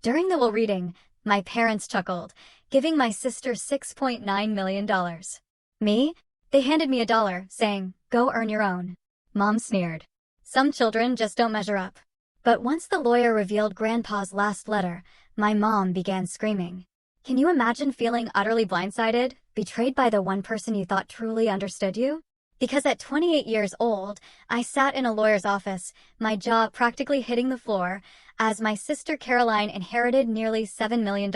During the will reading, my parents chuckled, giving my sister $6.9 million. Me? They handed me $1, saying, "Go earn your own." Mom sneered. Some children just don't measure up. But once the lawyer revealed Grandpa's last letter, my mom began screaming. Can you imagine feeling utterly blindsided, betrayed by the one person you thought truly understood you? Because at 28 years old, I sat in a lawyer's office, my jaw practically hitting the floor, as my sister Caroline inherited nearly $7 million,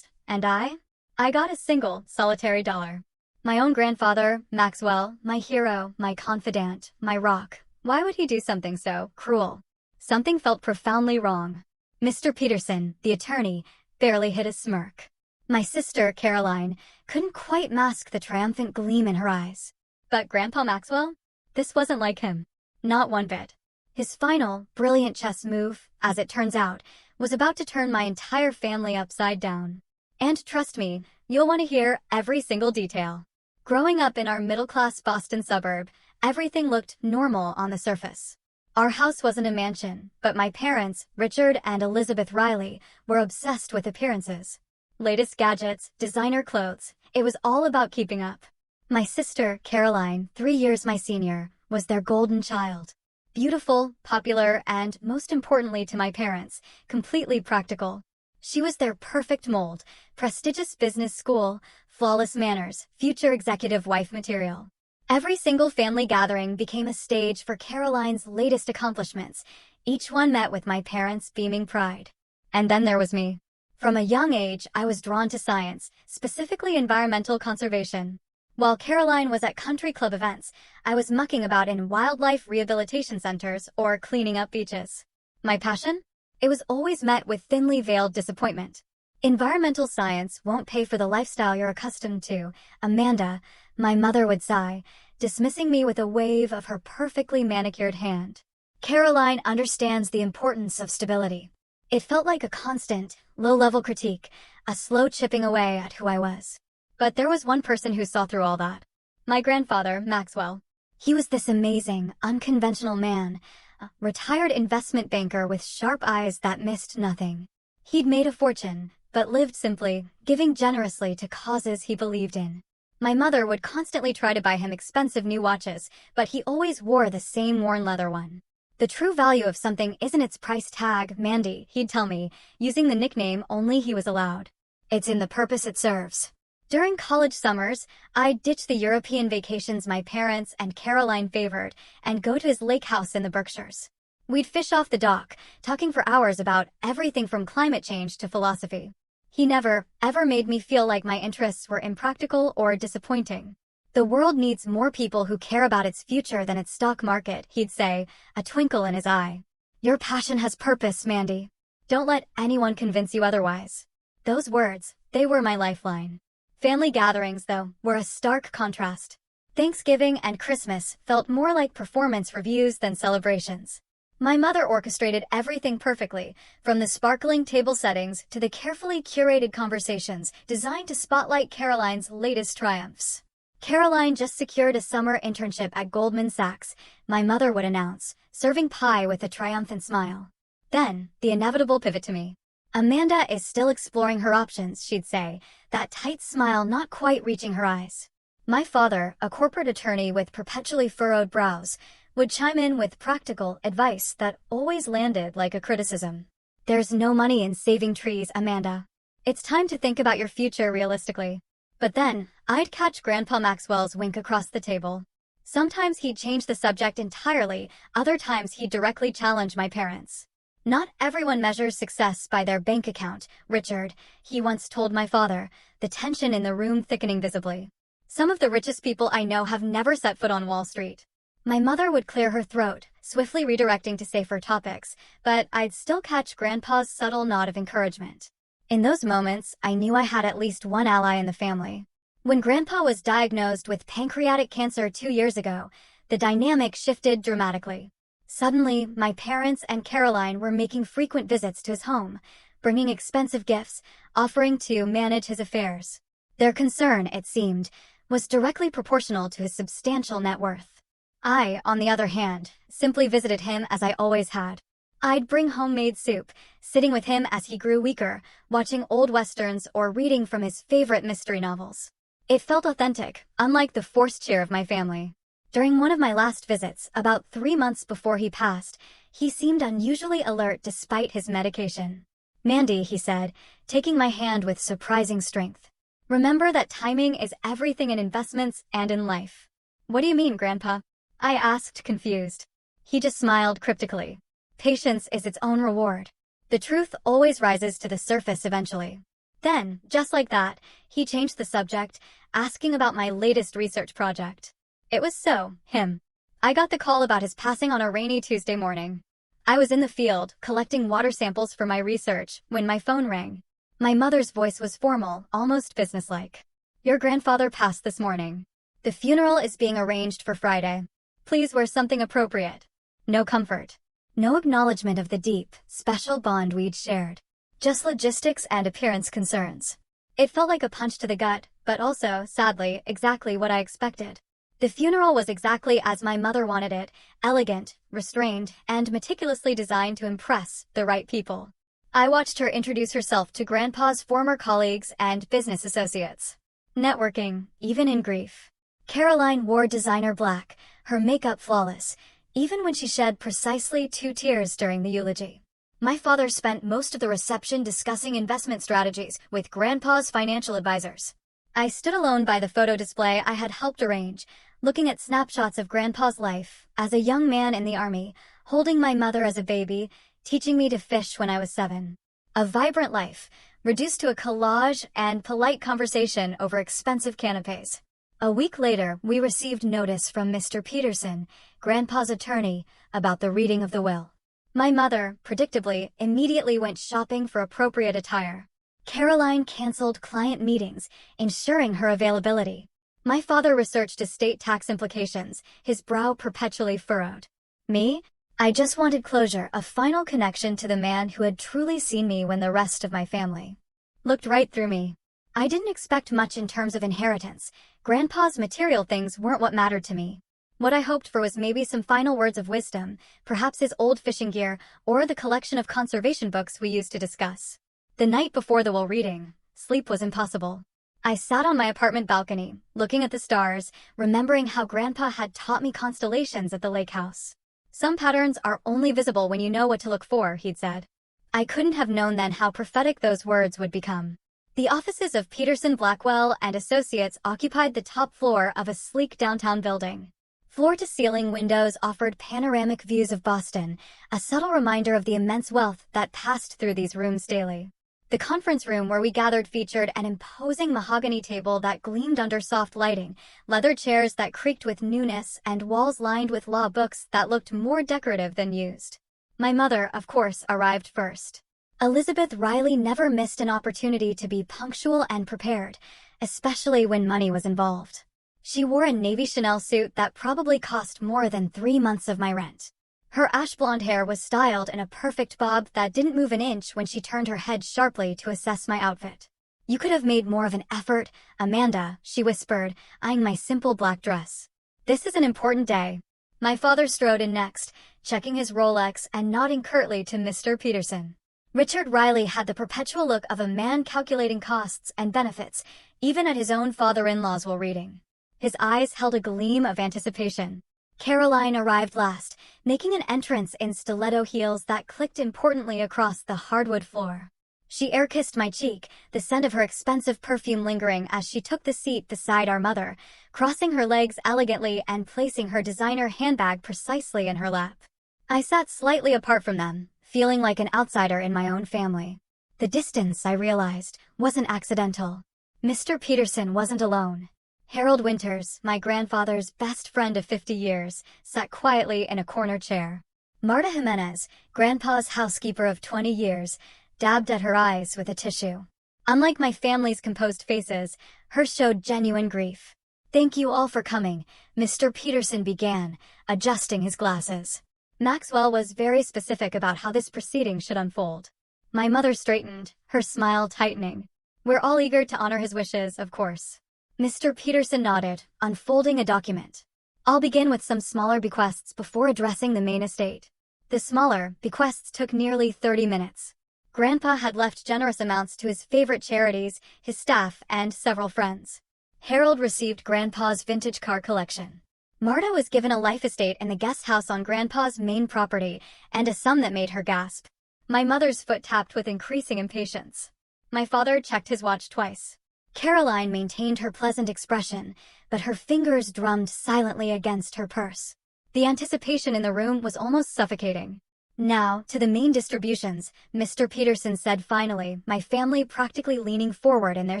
and I got a single, solitary dollar. My own grandfather, Maxwell, my hero, my confidant, my rock. Why would he do something so cruel? Something felt profoundly wrong. Mr. Peterson, the attorney, barely hid a smirk. My sister, Caroline, couldn't quite mask the triumphant gleam in her eyes. But Grandpa Maxwell? This wasn't like him. Not one bit. His final, brilliant chess move, as it turns out, was about to turn my entire family upside down. And trust me, you'll want to hear every single detail. Growing up in our middle-class Boston suburb, everything looked normal on the surface. Our house wasn't a mansion, but my parents, Richard and Elizabeth Riley, were obsessed with appearances. Latest gadgets, designer clothes, it was all about keeping up. My sister, Caroline, 3 years my senior, was their golden child. Beautiful, popular, and, most importantly to my parents, completely practical. She was their perfect mold, prestigious business school, flawless manners, future executive wife material. Every single family gathering became a stage for Caroline's latest accomplishments, each one met with my parents' beaming pride. And then there was me. From a young age, I was drawn to science, specifically environmental conservation. While Caroline was at country club events, I was mucking about in wildlife rehabilitation centers or cleaning up beaches. My passion? It was always met with thinly veiled disappointment. Environmental science won't pay for the lifestyle you're accustomed to, Amanda, my mother would sigh, dismissing me with a wave of her perfectly manicured hand. Caroline understands the importance of stability. It felt like a constant, low-level critique, a slow chipping away at who I was. But there was one person who saw through all that. My grandfather, Maxwell. He was this amazing, unconventional man, a retired investment banker with sharp eyes that missed nothing. He'd made a fortune, but lived simply, giving generously to causes he believed in. My mother would constantly try to buy him expensive new watches, but he always wore the same worn leather one. The true value of something isn't its price tag, Mandy, he'd tell me, using the nickname only he was allowed. It's in the purpose it serves. During college summers, I'd ditch the European vacations my parents and Caroline favored and go to his lake house in the Berkshires. We'd fish off the dock, talking for hours about everything from climate change to philosophy. He never, ever made me feel like my interests were impractical or disappointing. The world needs more people who care about its future than its stock market, he'd say, a twinkle in his eye. Your passion has purpose, Mandy. Don't let anyone convince you otherwise. Those words, they were my lifeline. Family gatherings, though, were a stark contrast. Thanksgiving and Christmas felt more like performance reviews than celebrations. My mother orchestrated everything perfectly, from the sparkling table settings to the carefully curated conversations designed to spotlight Caroline's latest triumphs. Caroline just secured a summer internship at Goldman Sachs, my mother would announce, serving pie with a triumphant smile. Then, the inevitable pivot to me. Amanda is still exploring her options, she'd say, that tight smile not quite reaching her eyes. My father, a corporate attorney with perpetually furrowed brows, would chime in with practical advice that always landed like a criticism. There's no money in saving trees, Amanda. It's time to think about your future realistically. But then, I'd catch Grandpa Maxwell's wink across the table. Sometimes he'd change the subject entirely, other times he'd directly challenge my parents. Not everyone measures success by their bank account, Richard, he once told my father, the tension in the room thickening visibly. Some of the richest people I know have never set foot on Wall Street. My mother would clear her throat, swiftly redirecting to safer topics, but I'd still catch Grandpa's subtle nod of encouragement. In those moments, I knew I had at least one ally in the family. When Grandpa was diagnosed with pancreatic cancer 2 years ago, the dynamic shifted dramatically. Suddenly, my parents and Caroline were making frequent visits to his home, bringing expensive gifts, offering to manage his affairs. Their concern, it seemed, was directly proportional to his substantial net worth. I, on the other hand, simply visited him as I always had. I'd bring homemade soup, sitting with him as he grew weaker, watching old westerns or reading from his favorite mystery novels. It felt authentic, unlike the forced cheer of my family. During one of my last visits, about 3 months before he passed, he seemed unusually alert despite his medication. "Mandy," he said, taking my hand with surprising strength. "Remember that timing is everything in investments and in life." "What do you mean, Grandpa?" I asked, confused. He just smiled cryptically. "Patience is its own reward. The truth always rises to the surface eventually." Then, just like that, he changed the subject, asking about my latest research project. It was him. I got the call about his passing on a rainy Tuesday morning. I was in the field, collecting water samples for my research, when my phone rang. My mother's voice was formal, almost businesslike. "Your grandfather passed this morning. The funeral is being arranged for Friday. Please wear something appropriate." No comfort. No acknowledgement of the deep, special bond we'd shared. Just logistics and appearance concerns. It felt like a punch to the gut, but also, sadly, exactly what I expected. The funeral was exactly as my mother wanted it, elegant, restrained, and meticulously designed to impress the right people. I watched her introduce herself to Grandpa's former colleagues and business associates. Networking, even in grief. Caroline wore designer black, her makeup flawless, even when she shed precisely 2 tears during the eulogy. My father spent most of the reception discussing investment strategies with Grandpa's financial advisors. I stood alone by the photo display I had helped arrange, looking at snapshots of Grandpa's life as a young man in the army, holding my mother as a baby, teaching me to fish when I was 7. A vibrant life, reduced to a collage and polite conversation over expensive canapes. A week later, we received notice from Mr. Peterson, Grandpa's attorney, about the reading of the will. My mother, predictably, immediately went shopping for appropriate attire. Caroline canceled client meetings, ensuring her availability. My father researched estate tax implications, his brow perpetually furrowed. Me? I just wanted closure, a final connection to the man who had truly seen me when the rest of my family looked right through me. I didn't expect much in terms of inheritance. Grandpa's material things weren't what mattered to me. What I hoped for was maybe some final words of wisdom, perhaps his old fishing gear, or the collection of conservation books we used to discuss. The night before the will reading, sleep was impossible. I sat on my apartment balcony, looking at the stars, remembering how Grandpa had taught me constellations at the lake house. "Some patterns are only visible when you know what to look for," he'd said. I couldn't have known then how prophetic those words would become. The offices of Peterson Blackwell and Associates occupied the top floor of a sleek downtown building. Floor-to-ceiling windows offered panoramic views of Boston, a subtle reminder of the immense wealth that passed through these rooms daily. The conference room where we gathered featured an imposing mahogany table that gleamed under soft lighting, leather chairs that creaked with newness, and walls lined with law books that looked more decorative than used. My mother, of course, arrived first. Elizabeth Riley never missed an opportunity to be punctual and prepared, especially when money was involved. She wore a navy Chanel suit that probably cost more than 3 months of my rent. Her ash blonde hair was styled in a perfect bob that didn't move an inch when she turned her head sharply to assess my outfit. "You could have made more of an effort, Amanda," she whispered, eyeing my simple black dress. "This is an important day." My father strode in next, checking his Rolex and nodding curtly to Mr. Peterson. Richard Riley had the perpetual look of a man calculating costs and benefits, even at his own father-in-law's will reading. His eyes held a gleam of anticipation. Caroline arrived last, making an entrance in stiletto heels that clicked importantly across the hardwood floor. She air-kissed my cheek, the scent of her expensive perfume lingering as she took the seat beside our mother, crossing her legs elegantly and placing her designer handbag precisely in her lap. I sat slightly apart from them, feeling like an outsider in my own family. The distance, I realized, wasn't accidental. Mr. Peterson wasn't alone. Harold Winters, my grandfather's best friend of 50 years, sat quietly in a corner chair. Marta Jimenez, Grandpa's housekeeper of 20 years, dabbed at her eyes with a tissue. Unlike my family's composed faces, hers showed genuine grief. "Thank you all for coming," Mr. Peterson began, adjusting his glasses. Maxwell was very specific about how this proceeding should unfold. My mother straightened, her smile tightening. "We're all eager to honor his wishes, of course." Mr. Peterson nodded, unfolding a document. "I'll begin with some smaller bequests before addressing the main estate. The smaller bequests took nearly 30 minutes. Grandpa had left generous amounts to his favorite charities, his staff, and several friends. Harold received Grandpa's vintage car collection. Marta was given a life estate in the guest house on Grandpa's main property, and a sum that made her gasp. My mother's foot tapped with increasing impatience. My father checked his watch twice. Caroline maintained her pleasant expression, but her fingers drummed silently against her purse. The anticipation in the room was almost suffocating. Now, to the main distributions, Mr. Peterson said finally, my family practically leaning forward in their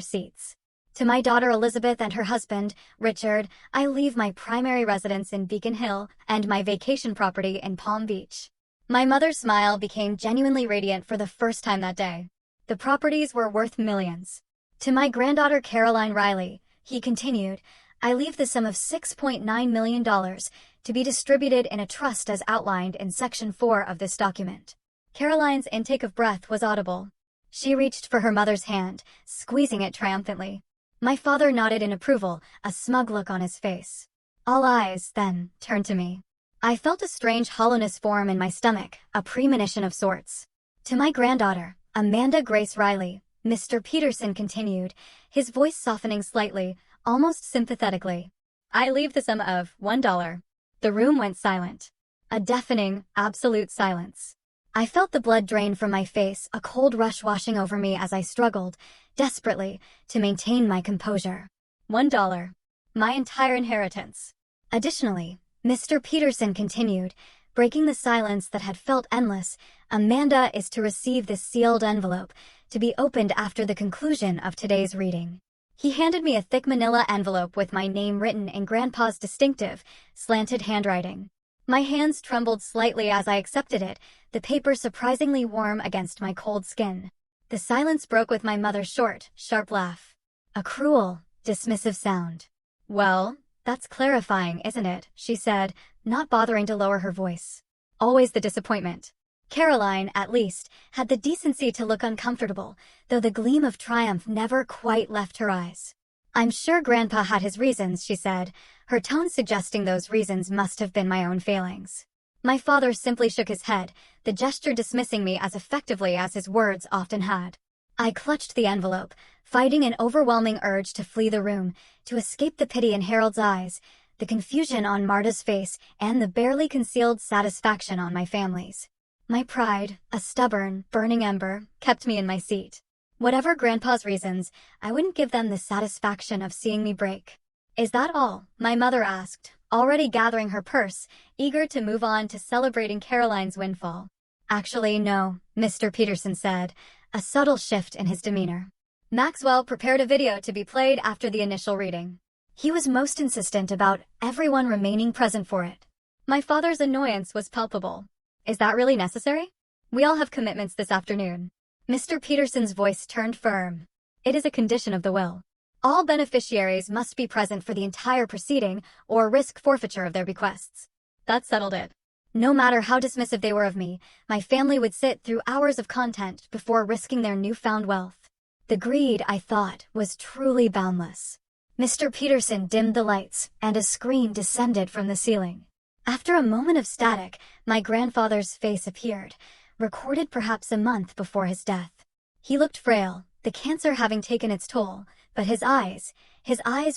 seats. To my daughter Elizabeth and her husband, Richard, I leave my primary residence in Beacon Hill and my vacation property in Palm Beach. My mother's smile became genuinely radiant for the first time that day. The properties were worth millions. To my granddaughter Caroline Riley, he continued, I leave the sum of $6.9 million to be distributed in a trust as outlined in Section 4 of this document. Caroline's intake of breath was audible. She reached for her mother's hand, squeezing it triumphantly. My father nodded in approval, a smug look on his face. All eyes, then, turned to me. I felt a strange hollowness form in my stomach, a premonition of sorts. To my granddaughter, Amanda Grace Riley, Mr. Peterson continued, his voice softening slightly, almost sympathetically. I leave the sum of $1. The room went silent. A deafening, absolute silence. I felt the blood drain from my face, a cold rush washing over me as I struggled, desperately, to maintain my composure. $1. My entire inheritance. Additionally, Mr. Peterson continued, breaking the silence that had felt endless, Amanda is to receive this sealed envelope, to be opened after the conclusion of today's reading. He handed me a thick manila envelope with my name written in Grandpa's distinctive, slanted handwriting. My hands trembled slightly as I accepted it, the paper surprisingly warm against my cold skin. The silence broke with my mother's short, sharp laugh. A cruel, dismissive sound. Well, that's clarifying, isn't it? She said, not bothering to lower her voice. Always the disappointment. Caroline, at least, had the decency to look uncomfortable, though the gleam of triumph never quite left her eyes. I'm sure Grandpa had his reasons, she said, her tone suggesting those reasons must have been my own failings. My father simply shook his head, the gesture dismissing me as effectively as his words often had. I clutched the envelope, fighting an overwhelming urge to flee the room, to escape the pity in Harold's eyes, the confusion on Marta's face, and the barely concealed satisfaction on my family's. My pride, a stubborn, burning ember, kept me in my seat. Whatever Grandpa's reasons, I wouldn't give them the satisfaction of seeing me break. Is that all? My mother asked, already gathering her purse, eager to move on to celebrating Caroline's windfall. Actually, no, Mr. Peterson said, a subtle shift in his demeanor. Maxwell prepared a video to be played after the initial reading. He was most insistent about everyone remaining present for it. My father's annoyance was palpable. Is that really necessary? We all have commitments this afternoon. Mr. Peterson's voice turned firm. It is a condition of the will. All beneficiaries must be present for the entire proceeding or risk forfeiture of their bequests. That settled it. No matter how dismissive they were of me, my family would sit through hours of content before risking their newfound wealth. The greed, I thought, was truly boundless. Mr. Peterson dimmed the lights, and a screen descended from the ceiling. After a moment of static, my grandfather's face appeared, recorded perhaps a month before his death. He looked frail, the cancer having taken its toll, but his eyes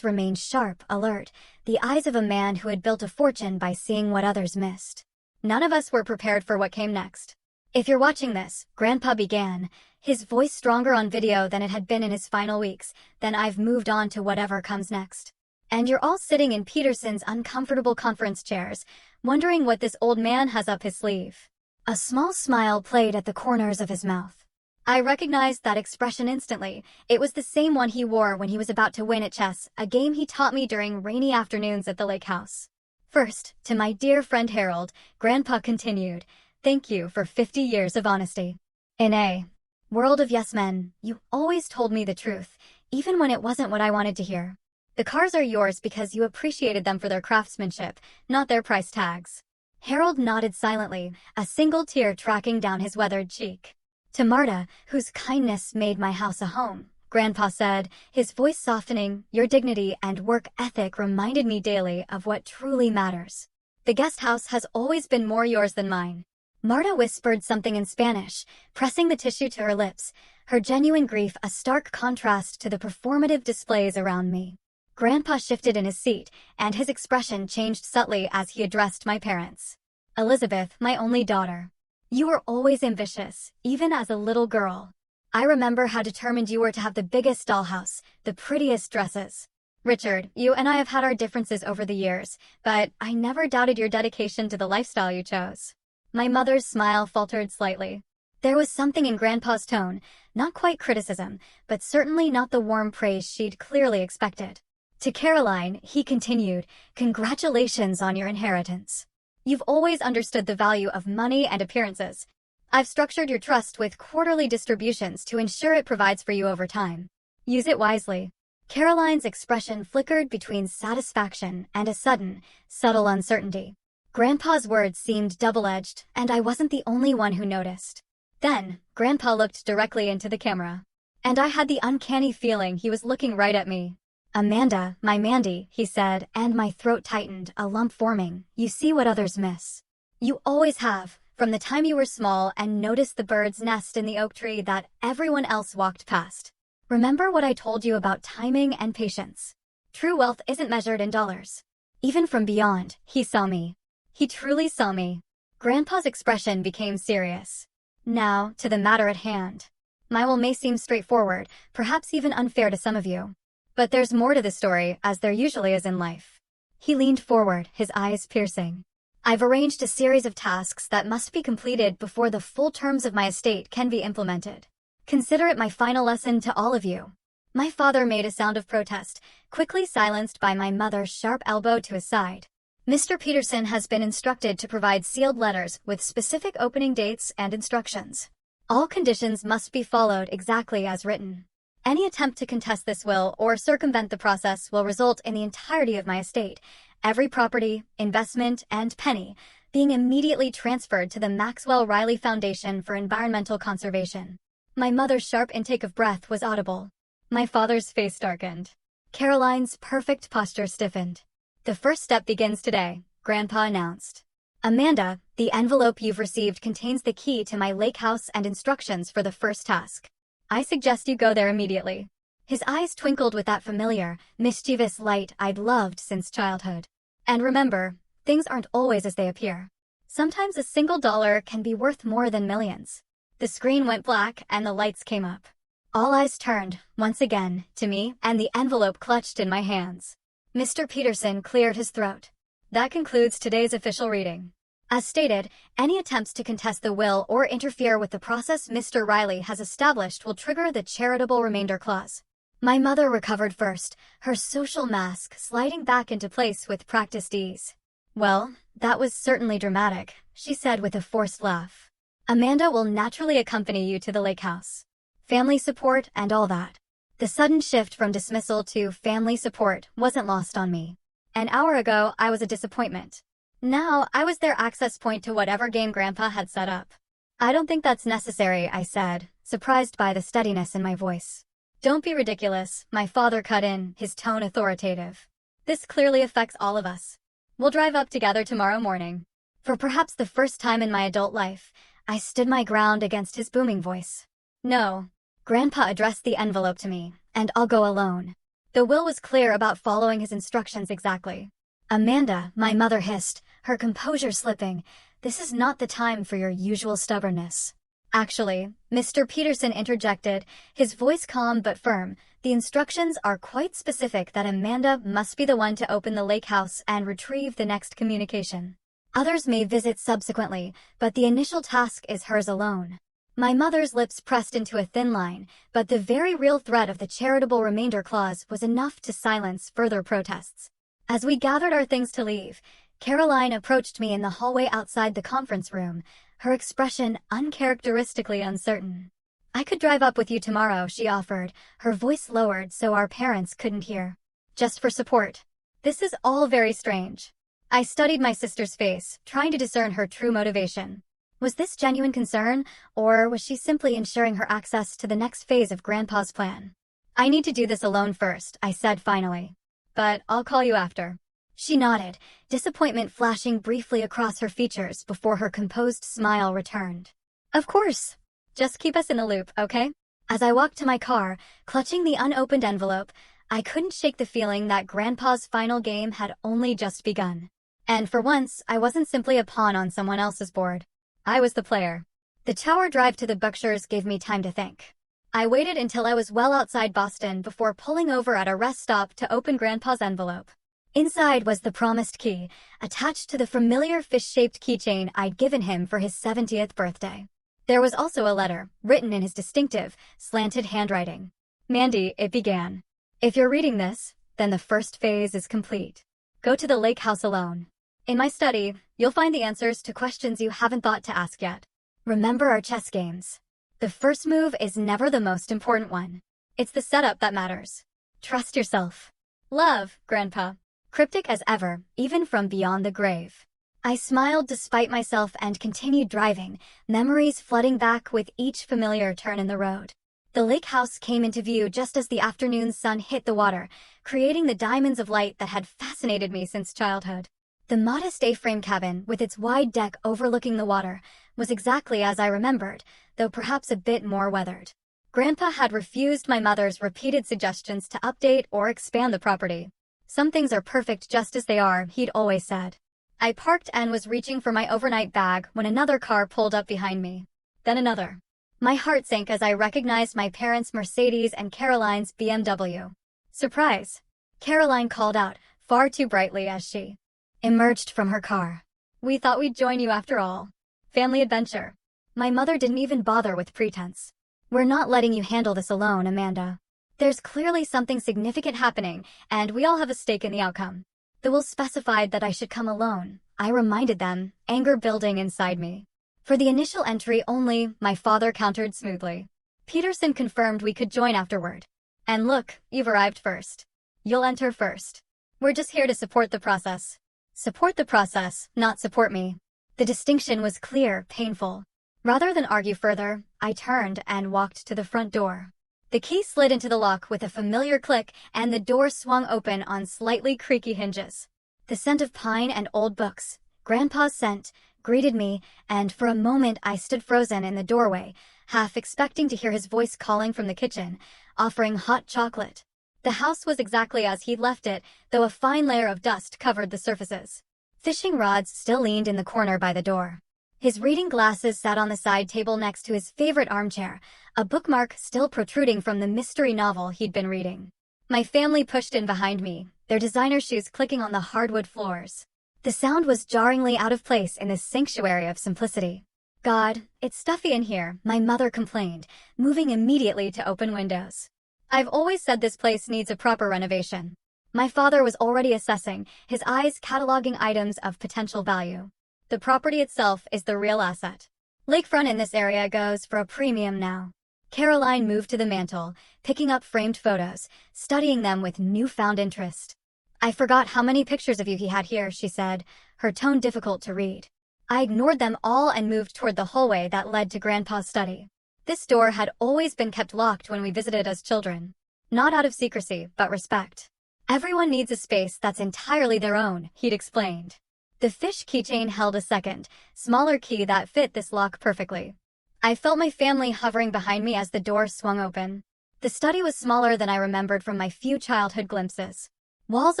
remained sharp, alert, the eyes of a man who had built a fortune by seeing what others missed. None of us were prepared for what came next. If you're watching this, Grandpa began, his voice stronger on video than it had been in his final weeks, then I've moved on to whatever comes next. And you're all sitting in Peterson's uncomfortable conference chairs, wondering what this old man has up his sleeve. A small smile played at the corners of his mouth. I recognized that expression instantly. It was the same one he wore when he was about to win at chess, a game he taught me during rainy afternoons at the lake house. First, to my dear friend Harold, Grandpa continued, thank you for 50 years of honesty. In a world of yes men, you always told me the truth, even when it wasn't what I wanted to hear. The cars are yours because you appreciated them for their craftsmanship, not their price tags. Harold nodded silently, a single tear tracking down his weathered cheek. To Marta, whose kindness made my house a home, Grandpa said, his voice softening, your dignity and work ethic reminded me daily of what truly matters. The guest house has always been more yours than mine. Marta whispered something in Spanish, pressing the tissue to her lips, her genuine grief a stark contrast to the performative displays around me. Grandpa shifted in his seat, and his expression changed subtly as he addressed my parents. Elizabeth, my only daughter. You were always ambitious, even as a little girl. I remember how determined you were to have the biggest dollhouse, the prettiest dresses. Richard, you and I have had our differences over the years, but I never doubted your dedication to the lifestyle you chose. My mother's smile faltered slightly. There was something in Grandpa's tone, not quite criticism, but certainly not the warm praise she'd clearly expected. To Caroline, he continued, "Congratulations on your inheritance. You've always understood the value of money and appearances. I've structured your trust with quarterly distributions to ensure it provides for you over time. Use it wisely." Caroline's expression flickered between satisfaction and a sudden, subtle uncertainty. Grandpa's words seemed double-edged, and I wasn't the only one who noticed. Then, Grandpa looked directly into the camera. And I had the uncanny feeling he was looking right at me. "Amanda, my Mandy," he said, and my throat tightened, a lump forming. "You see what others miss. You always have, from the time you were small and noticed the bird's nest in the oak tree that everyone else walked past. Remember what I told you about timing and patience. True wealth isn't measured in dollars." Even from beyond, he saw me. He truly saw me. Grandpa's expression became serious. "Now, to the matter at hand. My will may seem straightforward, perhaps even unfair to some of you. But there's more to the story, as there usually is in life." He leaned forward, his eyes piercing. "I've arranged a series of tasks that must be completed before the full terms of my estate can be implemented. Consider it my final lesson to all of you." My father made a sound of protest, quickly silenced by my mother's sharp elbow to his side. "Mr. Peterson has been instructed to provide sealed letters with specific opening dates and instructions. All conditions must be followed exactly as written. Any attempt to contest this will or circumvent the process will result in the entirety of my estate, every property, investment, and penny, being immediately transferred to the Maxwell Riley Foundation for Environmental Conservation." My mother's sharp intake of breath was audible. My father's face darkened. Caroline's perfect posture stiffened. "The first step begins today," Grandpa announced. "Amanda, the envelope you've received contains the key to my lake house and instructions for the first task. I suggest you go there immediately." His eyes twinkled with that familiar, mischievous light I'd loved since childhood. "And remember, things aren't always as they appear. Sometimes a single dollar can be worth more than millions." The screen went black and the lights came up. All eyes turned, once again, to me and the envelope clutched in my hands. Mr. Peterson cleared his throat. "That concludes today's official reading. As stated, any attempts to contest the will or interfere with the process Mr. Riley has established will trigger the charitable remainder clause." My mother recovered first, her social mask sliding back into place with practiced ease. "Well, that was certainly dramatic," she said with a forced laugh. "Amanda will naturally accompany you to the lake house. Family support and all that." The sudden shift from dismissal to family support wasn't lost on me. An hour ago, I was a disappointment. Now, I was their access point to whatever game Grandpa had set up. "I don't think that's necessary," I said, surprised by the steadiness in my voice. "Don't be ridiculous," my father cut in, his tone authoritative. "This clearly affects all of us. We'll drive up together tomorrow morning." For perhaps the first time in my adult life, I stood my ground against his booming voice. "No." Grandpa addressed the envelope to me, "and I'll go alone." The will was clear about following his instructions exactly. "Amanda," my mother hissed, her composure slipping, "this is not the time for your usual stubbornness." "Actually," Mr. Peterson interjected, his voice calm but firm, "the instructions are quite specific that Amanda must be the one to open the lake house and retrieve the next communication. Others may visit subsequently, but the initial task is hers alone." My mother's lips pressed into a thin line, but the very real threat of the charitable remainder clause was enough to silence further protests. As we gathered our things to leave, Caroline approached me in the hallway outside the conference room, her expression uncharacteristically uncertain. "I could drive up with you tomorrow," she offered, her voice lowered so our parents couldn't hear. "Just for support." This is all very strange. I studied my sister's face, trying to discern her true motivation. Was this genuine concern, or was she simply ensuring her access to the next phase of Grandpa's plan? "I need to do this alone first," I said finally. "But I'll call you after." She nodded, disappointment flashing briefly across her features before her composed smile returned. Of course. Just keep us in the loop, okay? As I walked to my car, clutching the unopened envelope, I couldn't shake the feeling that Grandpa's final game had only just begun. And for once, I wasn't simply a pawn on someone else's board. I was the player. The tower drive to the Berkshires gave me time to think. I waited until I was well outside Boston before pulling over at a rest stop to open Grandpa's envelope. Inside was the promised key, attached to the familiar fish-shaped keychain I'd given him for his 70th birthday. There was also a letter, written in his distinctive, slanted handwriting. Mandy, it began. If you're reading this, then the first phase is complete. Go to the lake house alone. In my study, you'll find the answers to questions you haven't thought to ask yet. Remember our chess games. The first move is never the most important one. It's the setup that matters. Trust yourself. Love, Grandpa. Cryptic as ever, even from beyond the grave. I smiled despite myself and continued driving, memories flooding back with each familiar turn in the road. The lake house came into view just as the afternoon sun hit the water, creating the diamonds of light that had fascinated me since childhood. The modest A-frame cabin, with its wide deck overlooking the water, was exactly as I remembered, though perhaps a bit more weathered. Grandpa had refused my mother's repeated suggestions to update or expand the property. Some things are perfect just as they are, he'd always said. I parked and was reaching for my overnight bag when another car pulled up behind me. Then another. My heart sank as I recognized my parents' Mercedes and Caroline's BMW. Surprise! Caroline called out, far too brightly as she emerged from her car. We thought we'd join you after all. Family adventure. My mother didn't even bother with pretense. We're not letting you handle this alone, Amanda. There's clearly something significant happening, and we all have a stake in the outcome. The will specified that I should come alone. I reminded them, anger building inside me. For the initial entry only, my father countered smoothly. Peterson confirmed we could join afterward. And look, you've arrived first. You'll enter first. We're just here to support the process. Support the process, not support me. The distinction was clear, painful. Rather than argue further, I turned and walked to the front door. The key slid into the lock with a familiar click, and the door swung open on slightly creaky hinges. The scent of pine and old books, Grandpa's scent, greeted me, and for a moment I stood frozen in the doorway, half expecting to hear his voice calling from the kitchen, offering hot chocolate. The house was exactly as he'd left it, though a fine layer of dust covered the surfaces. Fishing rods still leaned in the corner by the door. His reading glasses sat on the side table next to his favorite armchair, a bookmark still protruding from the mystery novel he'd been reading. My family pushed in behind me, their designer shoes clicking on the hardwood floors. The sound was jarringly out of place in this sanctuary of simplicity. God, it's stuffy in here, my mother complained, moving immediately to open windows. I've always said this place needs a proper renovation. My father was already assessing, his eyes cataloging items of potential value. The property itself is the real asset. Lakefront in this area goes for a premium now. Caroline moved to the mantel, picking up framed photos, studying them with newfound interest. I forgot how many pictures of you he had here, she said, her tone difficult to read. I ignored them all and moved toward the hallway that led to Grandpa's study. This door had always been kept locked when we visited as children. Not out of secrecy, but respect. Everyone needs a space that's entirely their own, he'd explained. The fish keychain held a second, smaller key that fit this lock perfectly. I felt my family hovering behind me as the door swung open. The study was smaller than I remembered from my few childhood glimpses. Walls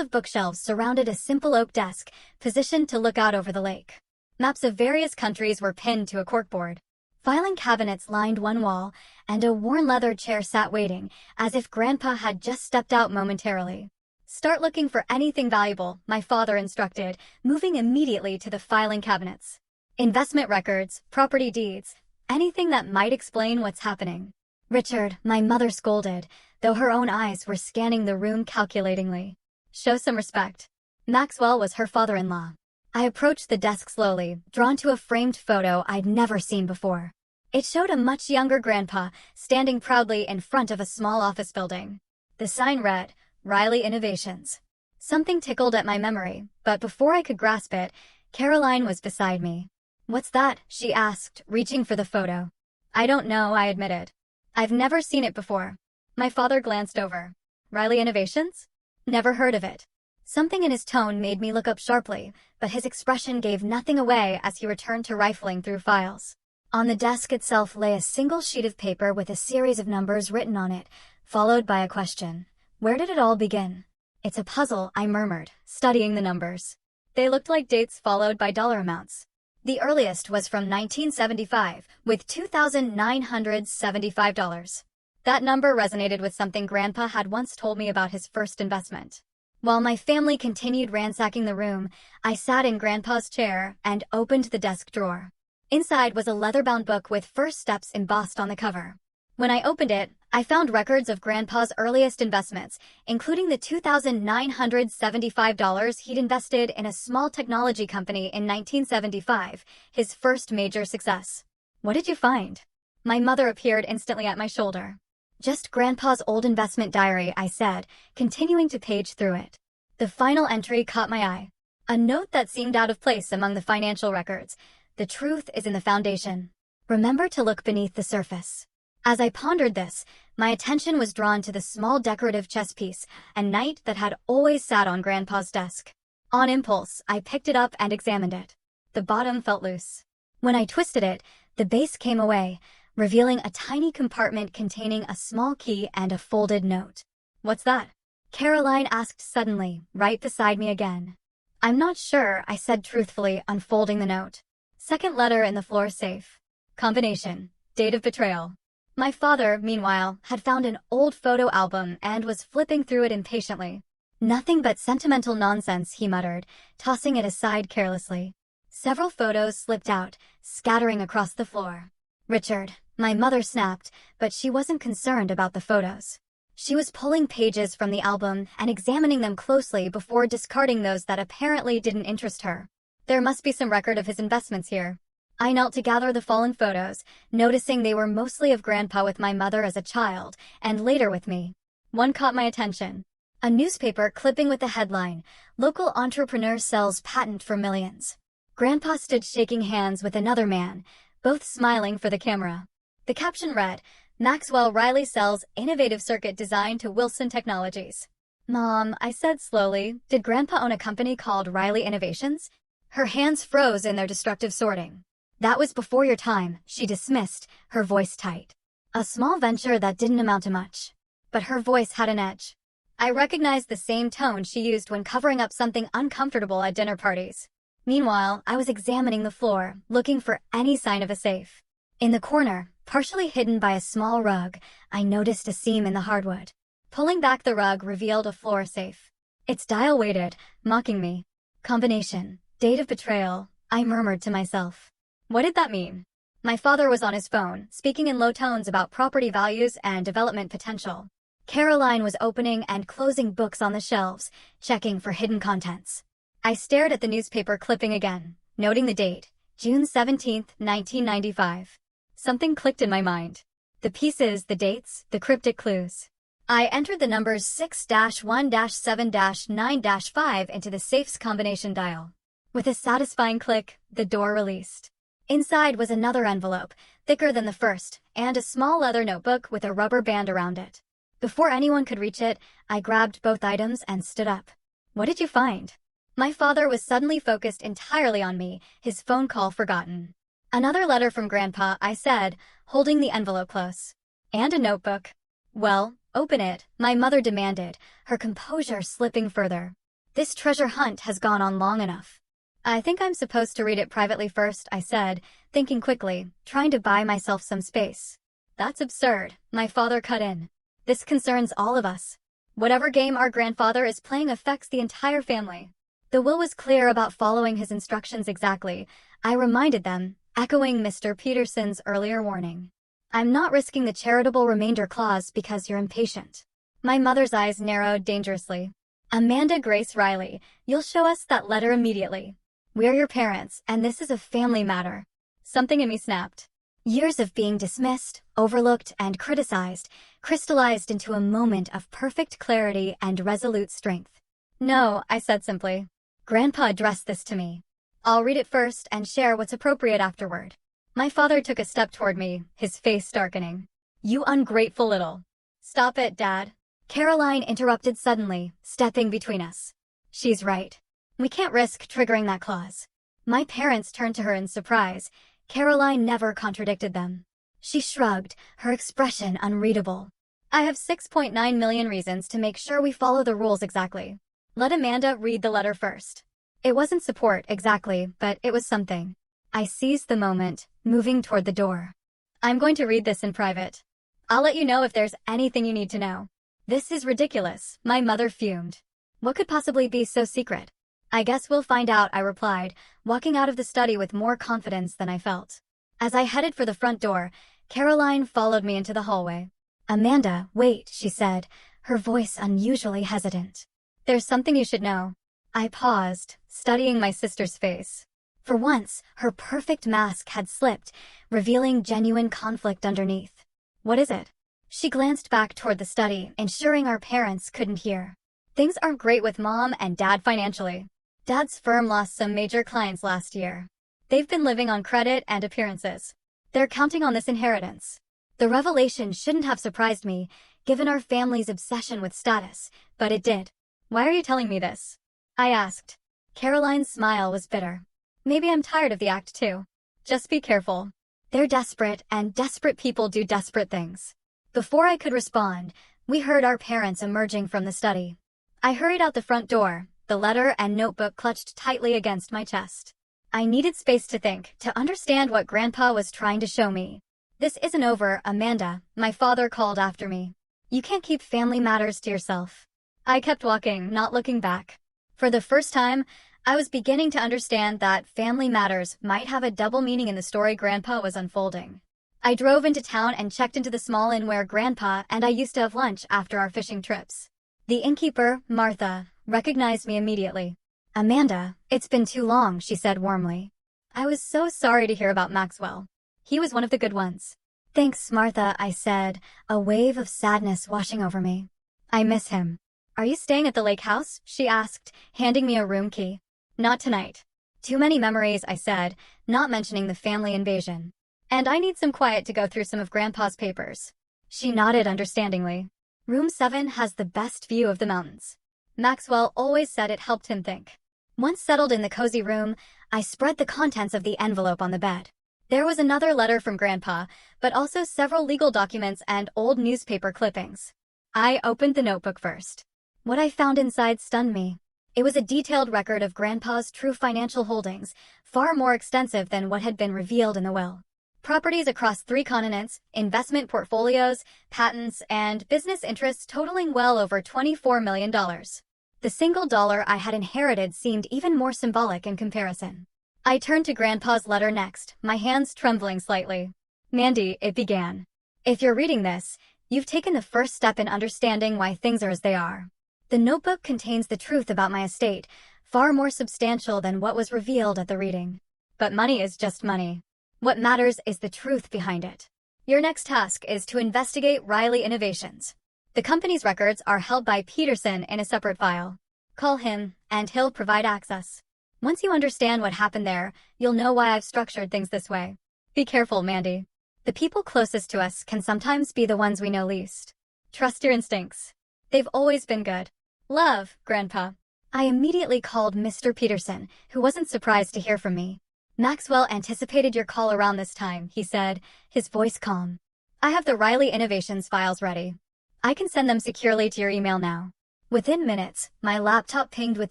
of bookshelves surrounded a simple oak desk, positioned to look out over the lake. Maps of various countries were pinned to a corkboard. Filing cabinets lined one wall, and a worn leather chair sat waiting, as if Grandpa had just stepped out momentarily. Start looking for anything valuable, my father instructed, moving immediately to the filing cabinets. Investment records, property deeds, anything that might explain what's happening. Richard, my mother scolded, though her own eyes were scanning the room calculatingly. Show some respect. Maxwell was her father-in-law. I approached the desk slowly, drawn to a framed photo I'd never seen before. It showed a much younger Grandpa, standing proudly in front of a small office building. The sign read, Riley Innovations. Something tickled at my memory, but before I could grasp it, Caroline was beside me. What's that? She asked, reaching for the photo. I don't know, I admitted. I've never seen it before. My father glanced over. Riley Innovations? Never heard of it. Something in his tone made me look up sharply, but his expression gave nothing away as he returned to rifling through files. On the desk itself lay a single sheet of paper with a series of numbers written on it, followed by a question. Where did it all begin? It's a puzzle, I murmured, studying the numbers. They looked like dates followed by dollar amounts. The earliest was from 1975, with $2,975. That number resonated with something Grandpa had once told me about his first investment. While my family continued ransacking the room, I sat in Grandpa's chair and opened the desk drawer. Inside was a leather-bound book with first steps embossed on the cover. When I opened it, I found records of Grandpa's earliest investments, including the $2,975 he'd invested in a small technology company in 1975, his first major success. What did you find? My mother appeared instantly at my shoulder. Just Grandpa's old investment diary, I said, continuing to page through it. The final entry caught my eye. A note that seemed out of place among the financial records. The truth is in the foundation. Remember to look beneath the surface. As I pondered this, my attention was drawn to the small decorative chess piece, a knight that had always sat on Grandpa's desk. On impulse, I picked it up and examined it. The bottom felt loose. When I twisted it, the base came away, revealing a tiny compartment containing a small key and a folded note. What's that? Caroline asked suddenly, right beside me again. I'm not sure, I said truthfully, unfolding the note. Second letter in the floor safe. Combination. Date of betrayal. My father, meanwhile, had found an old photo album and was flipping through it impatiently. Nothing but sentimental nonsense, he muttered, tossing it aside carelessly. Several photos slipped out, scattering across the floor. Richard, my mother snapped, but she wasn't concerned about the photos. She was pulling pages from the album and examining them closely before discarding those that apparently didn't interest her. There must be some record of his investments here. I knelt to gather the fallen photos, noticing they were mostly of Grandpa with my mother as a child, and later with me. One caught my attention. A newspaper clipping with the headline, "Local Entrepreneur Sells Patent for Millions." Grandpa stood shaking hands with another man, both smiling for the camera. The caption read, "Maxwell Riley sells innovative circuit design to Wilson Technologies." Mom, I said slowly, did Grandpa own a company called Riley Innovations? Her hands froze in their destructive sorting. That was before your time, she dismissed, her voice tight. A small venture that didn't amount to much. But her voice had an edge. I recognized the same tone she used when covering up something uncomfortable at dinner parties. Meanwhile, I was examining the floor, looking for any sign of a safe. In the corner, partially hidden by a small rug, I noticed a seam in the hardwood. Pulling back the rug revealed a floor safe. Its dial waited, mocking me. Combination. Date of betrayal, I murmured to myself. What did that mean? My father was on his phone, speaking in low tones about property values and development potential. Caroline was opening and closing books on the shelves, checking for hidden contents. I stared at the newspaper clipping again, noting the date, June 17, 1995. Something clicked in my mind. The pieces, the dates, the cryptic clues. I entered the numbers 6-1-7-9-5 into the safe's combination dial. With a satisfying click, the door released. Inside was another envelope, thicker than the first, and a small leather notebook with a rubber band around it. Before anyone could reach it, I grabbed both items and stood up. What did you find? My father was suddenly focused entirely on me, his phone call forgotten. Another letter from Grandpa, I said, holding the envelope close. And a notebook. Well, open it, my mother demanded, her composure slipping further. This treasure hunt has gone on long enough. I think I'm supposed to read it privately first, I said, thinking quickly, trying to buy myself some space. That's absurd, my father cut in. This concerns all of us. Whatever game our grandfather is playing affects the entire family. The will was clear about following his instructions exactly, I reminded them, echoing Mr. Peterson's earlier warning. I'm not risking the charitable remainder clause because you're impatient. My mother's eyes narrowed dangerously. Amanda Grace Riley, you'll show us that letter immediately. We're your parents, and this is a family matter. Something in me snapped. Years of being dismissed, overlooked, and criticized crystallized into a moment of perfect clarity and resolute strength. No, I said simply. Grandpa addressed this to me. I'll read it first and share what's appropriate afterward. My father took a step toward me, his face darkening. You ungrateful little. Stop it, Dad. Caroline interrupted suddenly, stepping between us. She's right. We can't risk triggering that clause. My parents turned to her in surprise. Caroline never contradicted them. She shrugged, her expression unreadable. I have 6.9 million reasons to make sure we follow the rules exactly. Let Amanda read the letter first. It wasn't support exactly, but it was something. I seized the moment, moving toward the door. I'm going to read this in private. I'll let you know if there's anything you need to know. This is ridiculous, my mother fumed. What could possibly be so secret? I guess we'll find out, I replied, walking out of the study with more confidence than I felt. As I headed for the front door, Caroline followed me into the hallway. Amanda, wait, she said, her voice unusually hesitant. There's something you should know. I paused, studying my sister's face. For once, her perfect mask had slipped, revealing genuine conflict underneath. What is it? She glanced back toward the study, ensuring our parents couldn't hear. Things aren't great with Mom and Dad financially. Dad's firm lost some major clients last year. They've been living on credit and appearances. They're counting on this inheritance. The revelation shouldn't have surprised me, given our family's obsession with status, but it did. Why are you telling me this? I asked. Caroline's smile was bitter. Maybe I'm tired of the act too. Just be careful. They're desperate, and desperate people do desperate things. Before I could respond, we heard our parents emerging from the study. I hurried out the front door, the letter and notebook clutched tightly against my chest. I needed space to think, to understand what Grandpa was trying to show me. This isn't over, Amanda, my father called after me. You can't keep family matters to yourself. I kept walking, not looking back. For the first time, I was beginning to understand that family matters might have a double meaning in the story Grandpa was unfolding. I drove into town and checked into the small inn where Grandpa and I used to have lunch after our fishing trips. The innkeeper, Martha, recognized me immediately. Amanda, it's been too long, she said warmly. I was so sorry to hear about Maxwell. He was one of the good ones. Thanks, Martha, I said, a wave of sadness washing over me. I miss him. Are you staying at the lake house? She asked, handing me a room key. Not tonight. Too many memories, I said, not mentioning the family invasion. And I need some quiet to go through some of Grandpa's papers. She nodded understandingly. Room 7 has the best view of the mountains. Maxwell always said it helped him think. Once settled in the cozy room, I spread the contents of the envelope on the bed. There was another letter from Grandpa, but also several legal documents and old newspaper clippings. I opened the notebook first. What I found inside stunned me. It was a detailed record of Grandpa's true financial holdings, far more extensive than what had been revealed in the will. Properties across 3 continents, investment portfolios, patents, and business interests totaling well over $24 million. The single dollar I had inherited seemed even more symbolic in comparison. I turned to Grandpa's letter next, my hands trembling slightly. Mandy, it began. If you're reading this, you've taken the first step in understanding why things are as they are. The notebook contains the truth about my estate, far more substantial than what was revealed at the reading. But money is just money. What matters is the truth behind it. Your next task is to investigate Riley Innovations. The company's records are held by Peterson in a separate file. Call him, and he'll provide access. Once you understand what happened there, you'll know why I've structured things this way. Be careful, Mandy. The people closest to us can sometimes be the ones we know least. Trust your instincts. They've always been good. Love, Grandpa. I immediately called Mr. Peterson, who wasn't surprised to hear from me. Maxwell anticipated your call around this time, he said, his voice calm. I have the Riley Innovations files ready. I can send them securely to your email now. Within minutes, my laptop pinged with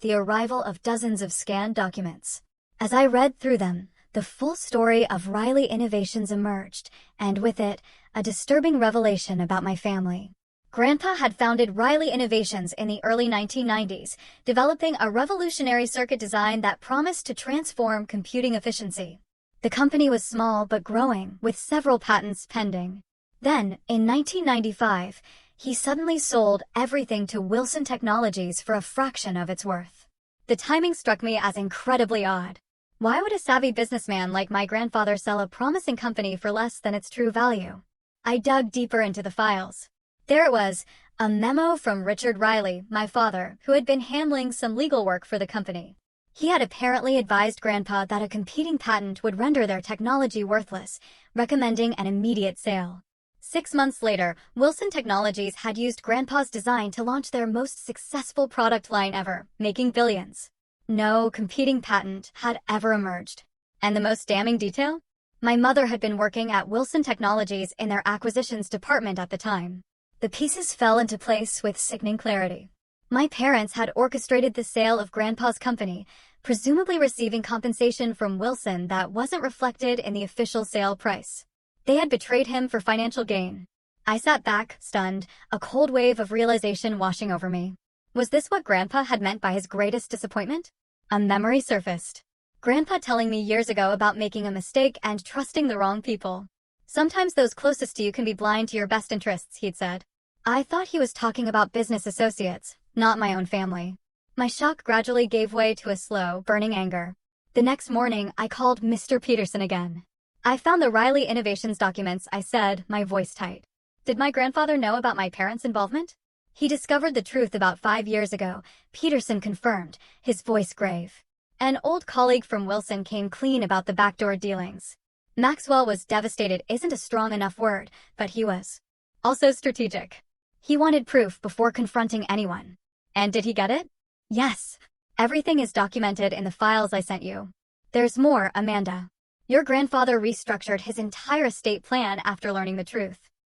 the arrival of dozens of scanned documents. As I read through them, the full story of Riley Innovations emerged, and with it, a disturbing revelation about my family. Grandpa had founded Riley Innovations in the early 1990s, developing a revolutionary circuit design that promised to transform computing efficiency. The company was small but growing, with several patents pending. Then, in 1995, he suddenly sold everything to Wilson Technologies for a fraction of its worth. The timing struck me as incredibly odd. Why would a savvy businessman like my grandfather sell a promising company for less than its true value? I dug deeper into the files. There it was, a memo from Richard Riley, my father, who had been handling some legal work for the company. He had apparently advised Grandpa that a competing patent would render their technology worthless, recommending an immediate sale. 6 months later, Wilson Technologies had used Grandpa's design to launch their most successful product line ever, making billions. No competing patent had ever emerged. And the most damning detail? My mother had been working at Wilson Technologies in their acquisitions department at the time. The pieces fell into place with sickening clarity. My parents had orchestrated the sale of Grandpa's company, presumably receiving compensation from Wilson that wasn't reflected in the official sale price. They had betrayed him for financial gain. I sat back, stunned, a cold wave of realization washing over me. Was this what Grandpa had meant by his greatest disappointment? A memory surfaced. Grandpa telling me years ago about making a mistake and trusting the wrong people. Sometimes those closest to you can be blind to your best interests, he'd said. I thought he was talking about business associates, not my own family. My shock gradually gave way to a slow, burning anger. The next morning, I called Mr. Peterson again. I found the Riley Innovations documents, I said, my voice tight. Did my grandfather know about my parents' involvement? He discovered the truth about 5 years ago, Peterson confirmed, his voice grave. An old colleague from Wilson came clean about the backdoor dealings. Maxwell was devastated isn't a strong enough word, but he was also strategic. He wanted proof before confronting anyone. And did he get it? Yes. Everything is documented in the files I sent you. There's more, Amanda. Your grandfather restructured his entire estate plan after learning the truth.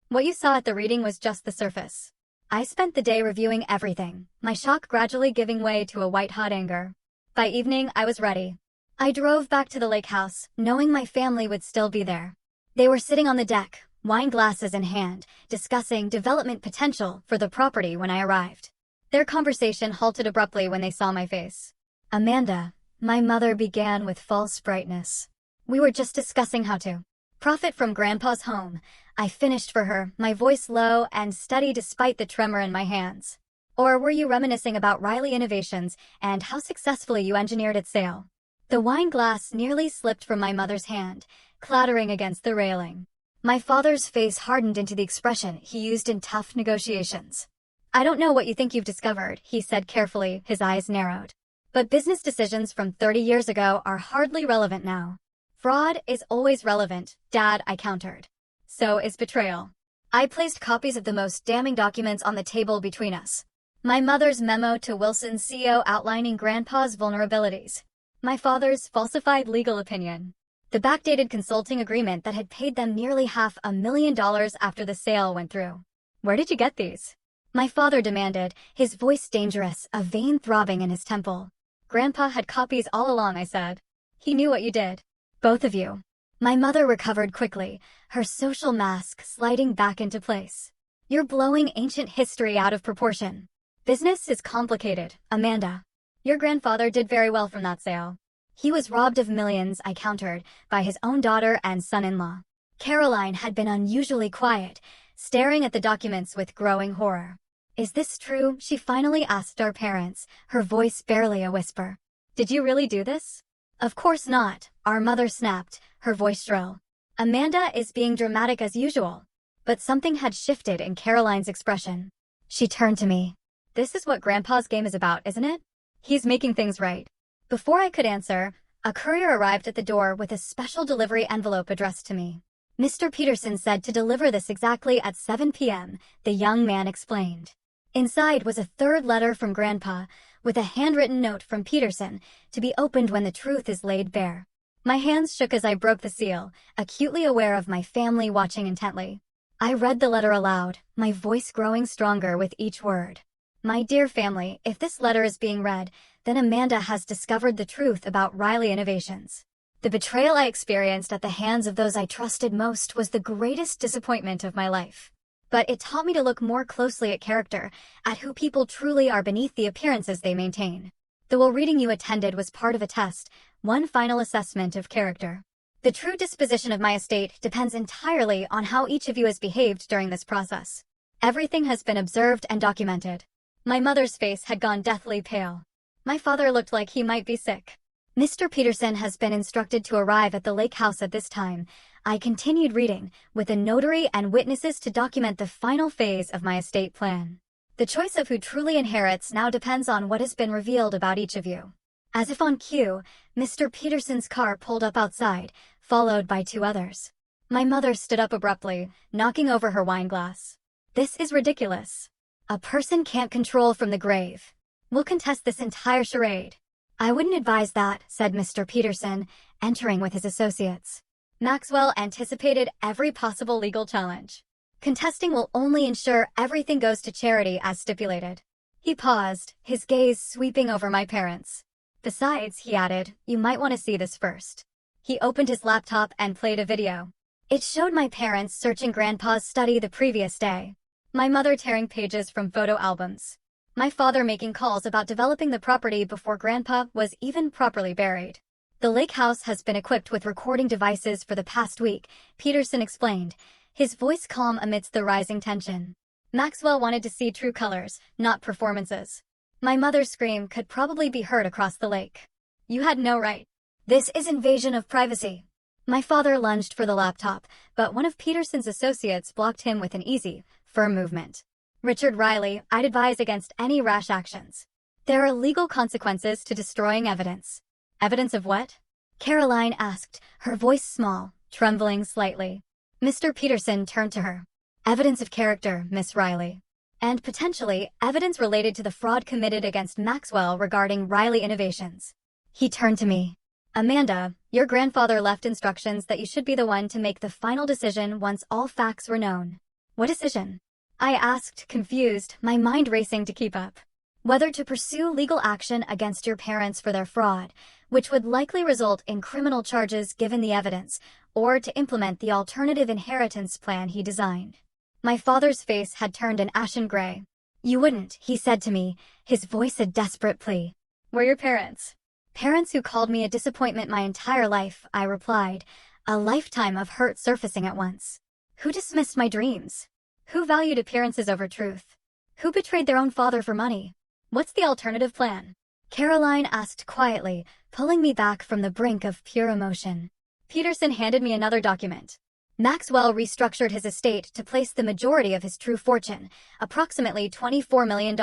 What you saw at the reading was just the surface. I spent the day reviewing everything, my shock gradually giving way to a white-hot anger. By evening, I was ready. I drove back to the lake house, knowing my family would still be there. They were sitting on the deck, wine glasses in hand, discussing development potential for the property when I arrived. Their conversation halted abruptly when they saw my face. Amanda, my mother began with false brightness. We were just discussing how to profit from Grandpa's home. I finished for her, my voice low and steady despite the tremor in my hands. Or were you reminiscing about Riley Innovations and how successfully you engineered its sale? The wine glass nearly slipped from my mother's hand, clattering against the railing. My father's face hardened into the expression he used in tough negotiations. I don't know what you think you've discovered, he said carefully, his eyes narrowed. But business decisions from 30 years ago are hardly relevant now. Fraud is always relevant, Dad, I countered. So is betrayal. I placed copies of the most damning documents on the table between us. My mother's memo to Wilson's CEO outlining Grandpa's vulnerabilities. My father's falsified legal opinion. The backdated consulting agreement that had paid them nearly $500,000 after the sale went through. Where did you get these? My father demanded, his voice dangerous, a vein throbbing in his temple. Grandpa had copies all along, I said. He knew what you did. Both of you. My mother recovered quickly, her social mask sliding back into place. You're blowing ancient history out of proportion. Business is complicated, Amanda. Your grandfather did very well from that sale. He was robbed of millions, I countered, by his own daughter and son-in-law. Caroline had been unusually quiet, staring at the documents with growing horror. Is this true? She finally asked our parents, her voice barely a whisper. Did you really do this? Of course not, our mother snapped, her voice shrill. Amanda is being dramatic as usual. But something had shifted in Caroline's expression. She turned to me. This is what Grandpa's game is about, isn't it? He's making things right. Before I could answer, a courier arrived at the door with a special delivery envelope addressed to me. Mr. Peterson said to deliver this exactly at 7 p.m., the young man explained. Inside was a third letter from Grandpa, with a handwritten note from Peterson, to be opened when the truth is laid bare. My hands shook as I broke the seal, acutely aware of my family watching intently. I read the letter aloud, my voice growing stronger with each word. My dear family, if this letter is being read, then Amanda has discovered the truth about Riley Innovations. The betrayal I experienced at the hands of those I trusted most was the greatest disappointment of my life. But it taught me to look more closely at character, at who people truly are beneath the appearances they maintain. The will reading you attended was part of a test, one final assessment of character. The true disposition of my estate depends entirely on how each of you has behaved during this process. Everything has been observed and documented. My mother's face had gone deathly pale. My father looked like he might be sick. Mr. Peterson has been instructed to arrive at the lake house at this time. I continued reading, with a notary and witnesses to document the final phase of my estate plan. The choice of who truly inherits now depends on what has been revealed about each of you. As if on cue, Mr. Peterson's car pulled up outside, followed by 2 others. My mother stood up abruptly, knocking over her wine glass. This is ridiculous. A person can't control from the grave. We'll contest this entire charade. I wouldn't advise that, said Mr. Peterson, entering with his associates. Maxwell anticipated every possible legal challenge. Contesting will only ensure everything goes to charity as stipulated. He paused, his gaze sweeping over my parents. Besides, he added, you might want to see this first. He opened his laptop and played a video. It showed my parents searching Grandpa's study the previous day. My mother tearing pages from photo albums. My father making calls about developing the property before Grandpa was even properly buried. The lake house has been equipped with recording devices for the past week, Peterson explained, his voice calm amidst the rising tension. Maxwell wanted to see true colors, not performances. My mother's scream could probably be heard across the lake. You had no right. This is invasion of privacy. My father lunged for the laptop, but one of Peterson's associates blocked him with an easy, firm movement. Richard Riley, I'd advise against any rash actions. There are legal consequences to destroying evidence. Evidence of what? Caroline asked, her voice small, trembling slightly. Mr. Peterson turned to her. Evidence of character, Miss Riley. And potentially, evidence related to the fraud committed against Maxwell regarding Riley Innovations. He turned to me. Amanda, your grandfather left instructions that you should be the one to make the final decision once all facts were known. What decision? I asked, confused, my mind racing to keep up. Whether to pursue legal action against your parents for their fraud, which would likely result in criminal charges given the evidence, or to implement the alternative inheritance plan he designed. My father's face had turned an ashen gray. You wouldn't, he said to me, his voice a desperate plea. Were your parents? Parents who called me a disappointment my entire life, I replied, a lifetime of hurt surfacing at once. Who dismissed my dreams? Who valued appearances over truth? Who betrayed their own father for money? What's the alternative plan? Caroline asked quietly, pulling me back from the brink of pure emotion. Peterson handed me another document. Maxwell restructured his estate to place the majority of his true fortune, approximately $24 million,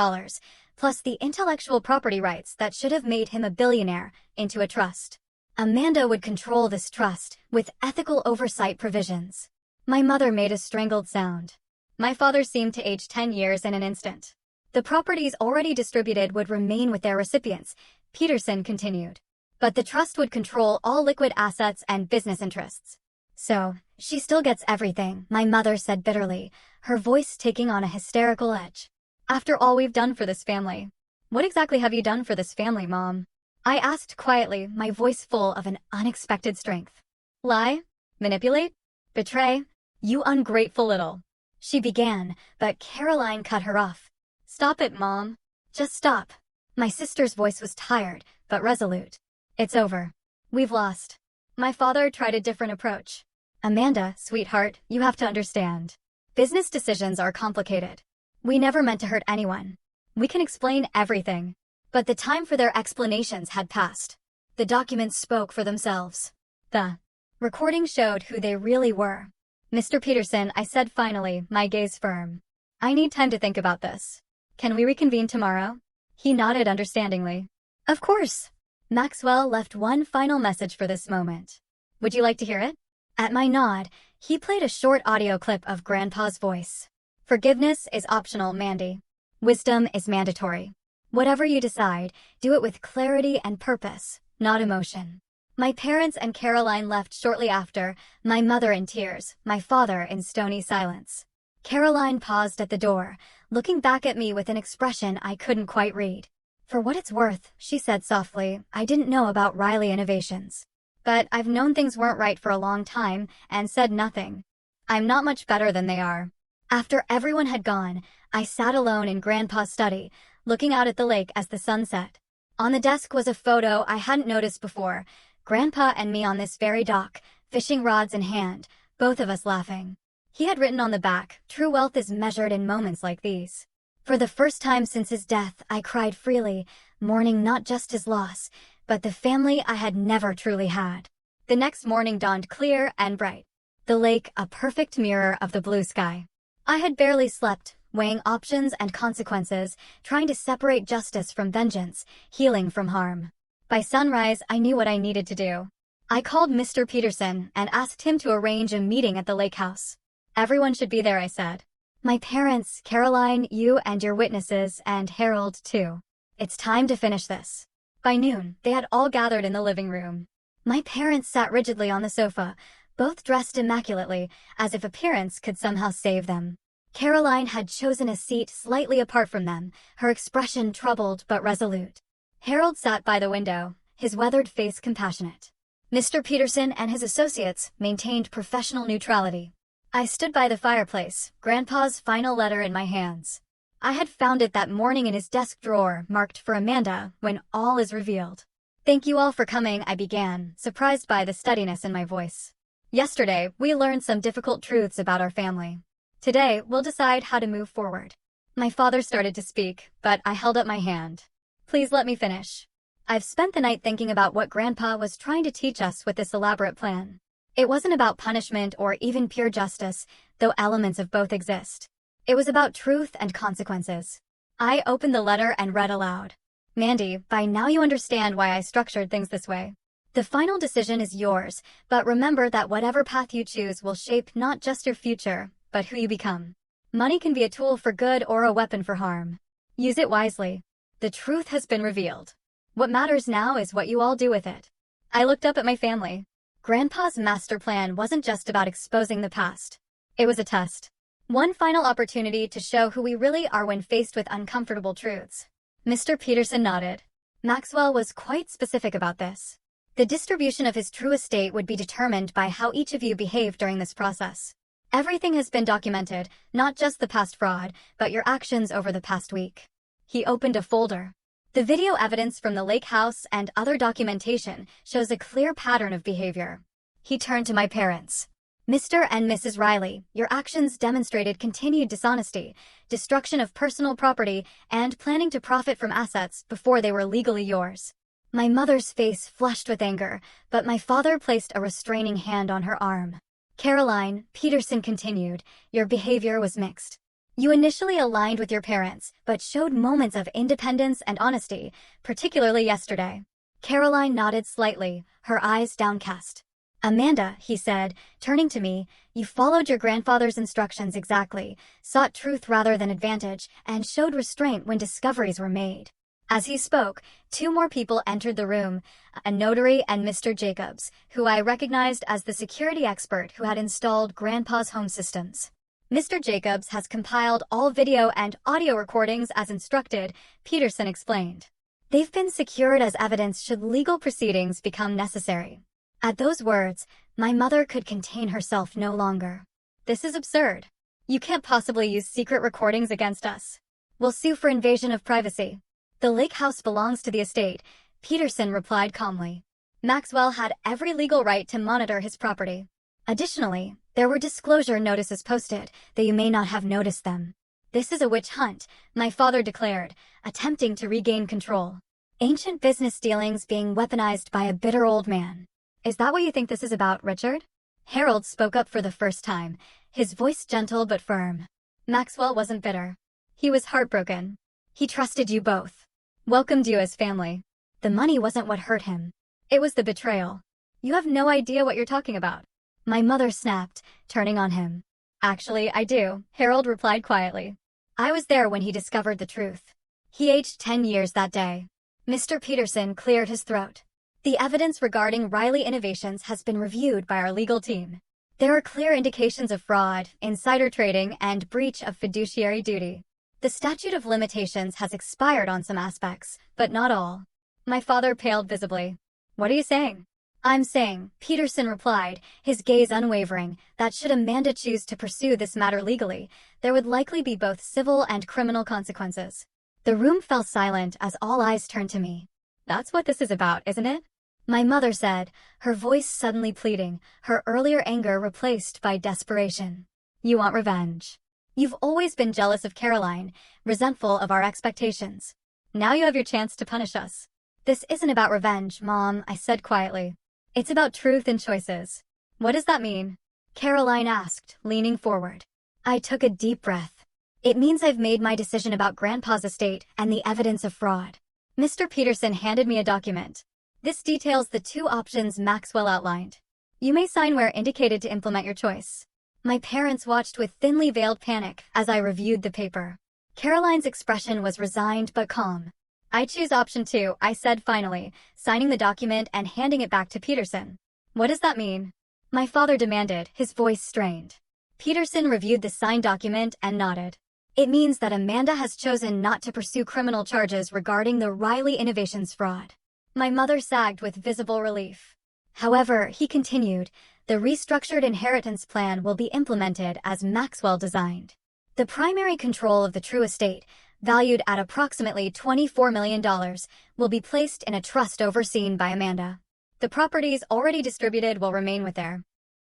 plus the intellectual property rights that should have made him a billionaire, into a trust. Amanda would control this trust, with ethical oversight provisions. My mother made a strangled sound. My father seemed to age 10 years in an instant. The properties already distributed would remain with their recipients, Peterson continued. But the trust would control all liquid assets and business interests. So, she still gets everything, my mother said bitterly, her voice taking on a hysterical edge. After all we've done for this family. What exactly have you done for this family, Mom? I asked quietly, my voice full of an unexpected strength. Lie? Manipulate? Betray? You ungrateful little. She began, but Caroline cut her off. Stop it, Mom. Just stop. My sister's voice was tired, but resolute. It's over. We've lost. My father tried a different approach. Amanda, sweetheart, you have to understand. Business decisions are complicated. We never meant to hurt anyone. We can explain everything. But the time for their explanations had passed. The documents spoke for themselves. The recording showed who they really were. Mr. Peterson, I said finally, my gaze firm. I need time to think about this. Can we reconvene tomorrow? He nodded understandingly. Of course. Maxwell left one final message for this moment. Would you like to hear it? At my nod, he played a short audio clip of Grandpa's voice. Forgiveness is optional, Mandy. Wisdom is mandatory. Whatever you decide, do it with clarity and purpose, not emotion. My parents and Caroline left shortly after, my mother in tears, my father in stony silence. Caroline paused at the door, looking back at me with an expression I couldn't quite read. For what it's worth, she said softly, I didn't know about Riley Innovations. But I've known things weren't right for a long time, and said nothing. I'm not much better than they are. After everyone had gone, I sat alone in Grandpa's study, looking out at the lake as the sun set. On the desk was a photo I hadn't noticed before, Grandpa and me on this very dock, fishing rods in hand, both of us laughing. He had written on the back, true wealth is measured in moments like these. For the first time since his death, I cried freely, mourning not just his loss, but the family I had never truly had. The next morning dawned clear and bright. The lake a perfect mirror of the blue sky. I had barely slept, weighing options and consequences, trying to separate justice from vengeance, healing from harm. By sunrise, I knew what I needed to do. I called Mr. Peterson and asked him to arrange a meeting at the lake house. Everyone should be there, I said. My parents, Caroline, you and your witnesses, and Harold, too. It's time to finish this. By noon, they had all gathered in the living room. My parents sat rigidly on the sofa, both dressed immaculately, as if appearance could somehow save them. Caroline had chosen a seat slightly apart from them, her expression troubled but resolute. Harold sat by the window, his weathered face compassionate. Mr. Peterson and his associates maintained professional neutrality. I stood by the fireplace, Grandpa's final letter in my hands. I had found it that morning in his desk drawer, marked for Amanda, when all is revealed. Thank you all for coming, I began, surprised by the steadiness in my voice. Yesterday, we learned some difficult truths about our family. Today, we'll decide how to move forward. My father started to speak, but I held up my hand. Please let me finish. I've spent the night thinking about what Grandpa was trying to teach us with this elaborate plan. It wasn't about punishment or even pure justice, though elements of both exist. It was about truth and consequences. I opened the letter and read aloud. Mandy, by now you understand why I structured things this way. The final decision is yours, but remember that whatever path you choose will shape not just your future, but who you become. Money can be a tool for good or a weapon for harm. Use it wisely. The truth has been revealed. What matters now is what you all do with it. I looked up at my family. Grandpa's master plan wasn't just about exposing the past. It was a test. One final opportunity to show who we really are when faced with uncomfortable truths. Mr. Peterson nodded. Maxwell was quite specific about this. The distribution of his true estate would be determined by how each of you behaved during this process. Everything has been documented, not just the past fraud, but your actions over the past week. He opened a folder. The video evidence from the lake house and other documentation shows a clear pattern of behavior. He turned to my parents. Mr. and Mrs. Riley, your actions demonstrated continued dishonesty, destruction of personal property, and planning to profit from assets before they were legally yours. My mother's face flushed with anger, but my father placed a restraining hand on her arm. Caroline, Peterson continued, your behavior was mixed. You initially aligned with your parents, but showed moments of independence and honesty, particularly yesterday. Caroline nodded slightly, her eyes downcast. Amanda, he said, turning to me, you followed your grandfather's instructions exactly, sought truth rather than advantage, and showed restraint when discoveries were made. As he spoke, two more people entered the room, a notary and Mr. Jacobs, who I recognized as the security expert who had installed Grandpa's home systems. Mr. Jacobs has compiled all video and audio recordings as instructed, Peterson explained. They've been secured as evidence should legal proceedings become necessary. At those words, my mother could contain herself no longer. This is absurd. You can't possibly use secret recordings against us. We'll sue for invasion of privacy. The lake house belongs to the estate, Peterson replied calmly. Maxwell had every legal right to monitor his property. Additionally, there were disclosure notices posted, though you may not have noticed them. This is a witch hunt, my father declared, attempting to regain control. Ancient business dealings being weaponized by a bitter old man. Is that what you think this is about, Richard? Harold spoke up for the first time, his voice gentle but firm. Maxwell wasn't bitter. He was heartbroken. He trusted you both. Welcomed you as family. The money wasn't what hurt him. It was the betrayal. You have no idea what you're talking about. My mother snapped, turning on him. Actually, I do, Harold replied quietly. I was there when he discovered the truth. He aged 10 years that day. Mr. Peterson cleared his throat. The evidence regarding Riley Innovations has been reviewed by our legal team. There are clear indications of fraud, insider trading, and breach of fiduciary duty. The statute of limitations has expired on some aspects, but not all. My father paled visibly. What are you saying? I'm saying, Peterson replied, his gaze unwavering, that should Amanda choose to pursue this matter legally, there would likely be both civil and criminal consequences. The room fell silent as all eyes turned to me. That's what this is about, isn't it? My mother said, her voice suddenly pleading, her earlier anger replaced by desperation. You want revenge. You've always been jealous of Caroline, resentful of our expectations. Now you have your chance to punish us. This isn't about revenge, Mom, I said quietly. It's about truth and choices. What does that mean? Caroline asked, leaning forward. I took a deep breath. It means I've made my decision about Grandpa's estate and the evidence of fraud. Mr. Peterson handed me a document. This details the two options Maxwell outlined. You may sign where indicated to implement your choice. My parents watched with thinly veiled panic as I reviewed the paper. Caroline's expression was resigned but calm. I choose option 2, I said finally, signing the document and handing it back to Peterson. What does that mean? My father demanded, his voice strained. Peterson reviewed the signed document and nodded. It means that Amanda has chosen not to pursue criminal charges regarding the Riley Innovations fraud. My mother sagged with visible relief. However, he continued, the restructured inheritance plan will be implemented as Maxwell designed. The primary control of the True estate, valued at approximately $24 million, will be placed in a trust overseen by Amanda. The properties already distributed will remain with their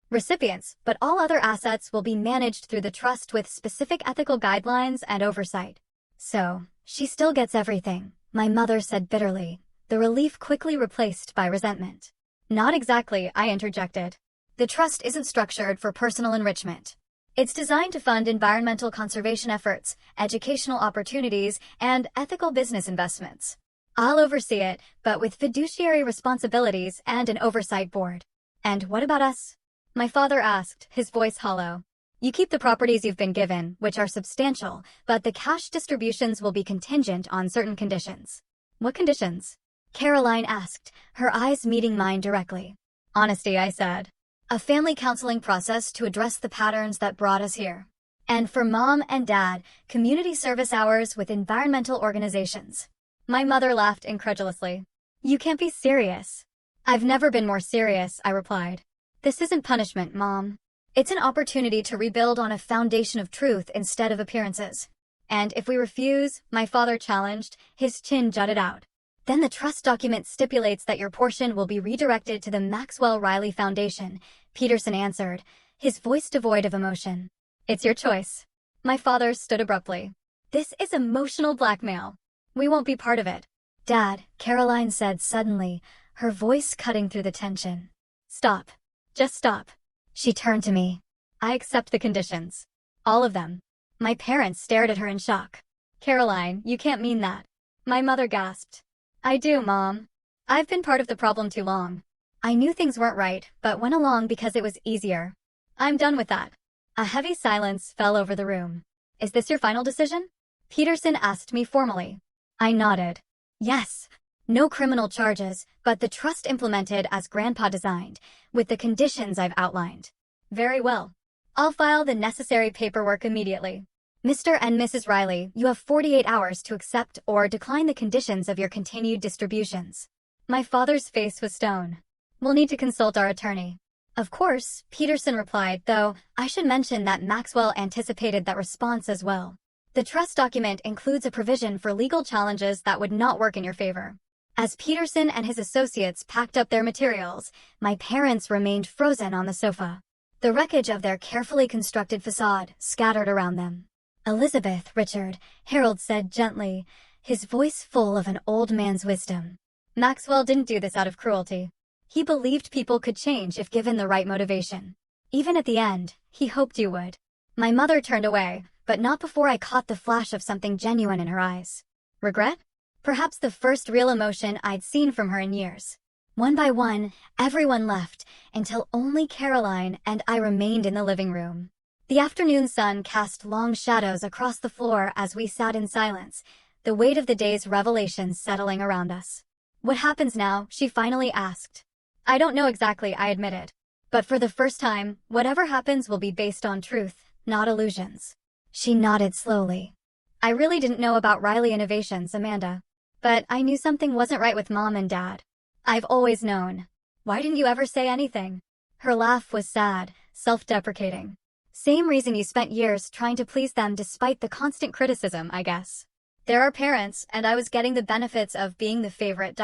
recipients, but all other assets will be managed through the trust with specific ethical guidelines and oversight. So, she still gets everything, my mother said bitterly, the relief quickly replaced by resentment. Not exactly, I interjected. The trust isn't structured for personal enrichment. It's designed to fund environmental conservation efforts, educational opportunities, and ethical business investments. I'll oversee it, but with fiduciary responsibilities and an oversight board. And what about us? My father asked, his voice hollow. You keep the properties you've been given, which are substantial, but the cash distributions will be contingent on certain conditions. What conditions? Caroline asked, her eyes meeting mine directly. Honesty, I said. A family counseling process to address the patterns that brought us here. And for Mom and Dad, community service hours with environmental organizations. My mother laughed incredulously. You can't be serious. I've never been more serious, I replied. This isn't punishment, Mom. It's an opportunity to rebuild on a foundation of truth instead of appearances. And if we refuse, my father challenged, his chin jutted out. Then the trust document stipulates that your portion will be redirected to the Maxwell Riley Foundation, Peterson answered, his voice devoid of emotion. It's your choice. My father stood abruptly. This is emotional blackmail. We won't be part of it. Dad, Caroline said suddenly, her voice cutting through the tension. Stop. Just stop. She turned to me. I accept the conditions. All of them. My parents stared at her in shock. Caroline, you can't mean that. My mother gasped. I do, Mom. I've been part of the problem too long. I knew things weren't right, but went along because it was easier. I'm done with that. A heavy silence fell over the room. Is this your final decision? Peterson asked me formally. I nodded. Yes. No criminal charges, but the trust implemented as Grandpa designed, with the conditions I've outlined. Very well. I'll file the necessary paperwork immediately. Mr. and Mrs. Riley, you have 48 hours to accept or decline the conditions of your continued distributions. My father's face was stone. We'll need to consult our attorney. Of course, Peterson replied, though I should mention that Maxwell anticipated that response as well. The trust document includes a provision for legal challenges that would not work in your favor. As Peterson and his associates packed up their materials, my parents remained frozen on the sofa. The wreckage of their carefully constructed facade scattered around them. Elizabeth, Richard, Harold said gently, his voice full of an old man's wisdom. Maxwell didn't do this out of cruelty. He believed people could change if given the right motivation. Even at the end, he hoped you would. My mother turned away, but not before I caught the flash of something genuine in her eyes. Regret? Perhaps the first real emotion I'd seen from her in years. One by one, everyone left, until only Caroline and I remained in the living room. The afternoon sun cast long shadows across the floor as we sat in silence, the weight of the day's revelations settling around us. What happens now? She finally asked. I don't know exactly, I admitted. But for the first time, whatever happens will be based on truth, not illusions. She nodded slowly. I really didn't know about Riley Innovations, Amanda. But I knew something wasn't right with Mom and Dad. I've always known. Why didn't you ever say anything? Her laugh was sad, self-deprecating. Same reason you spent years trying to please them despite the constant criticism, I guess. They're our parents, and I was getting the benefits of being the favorite.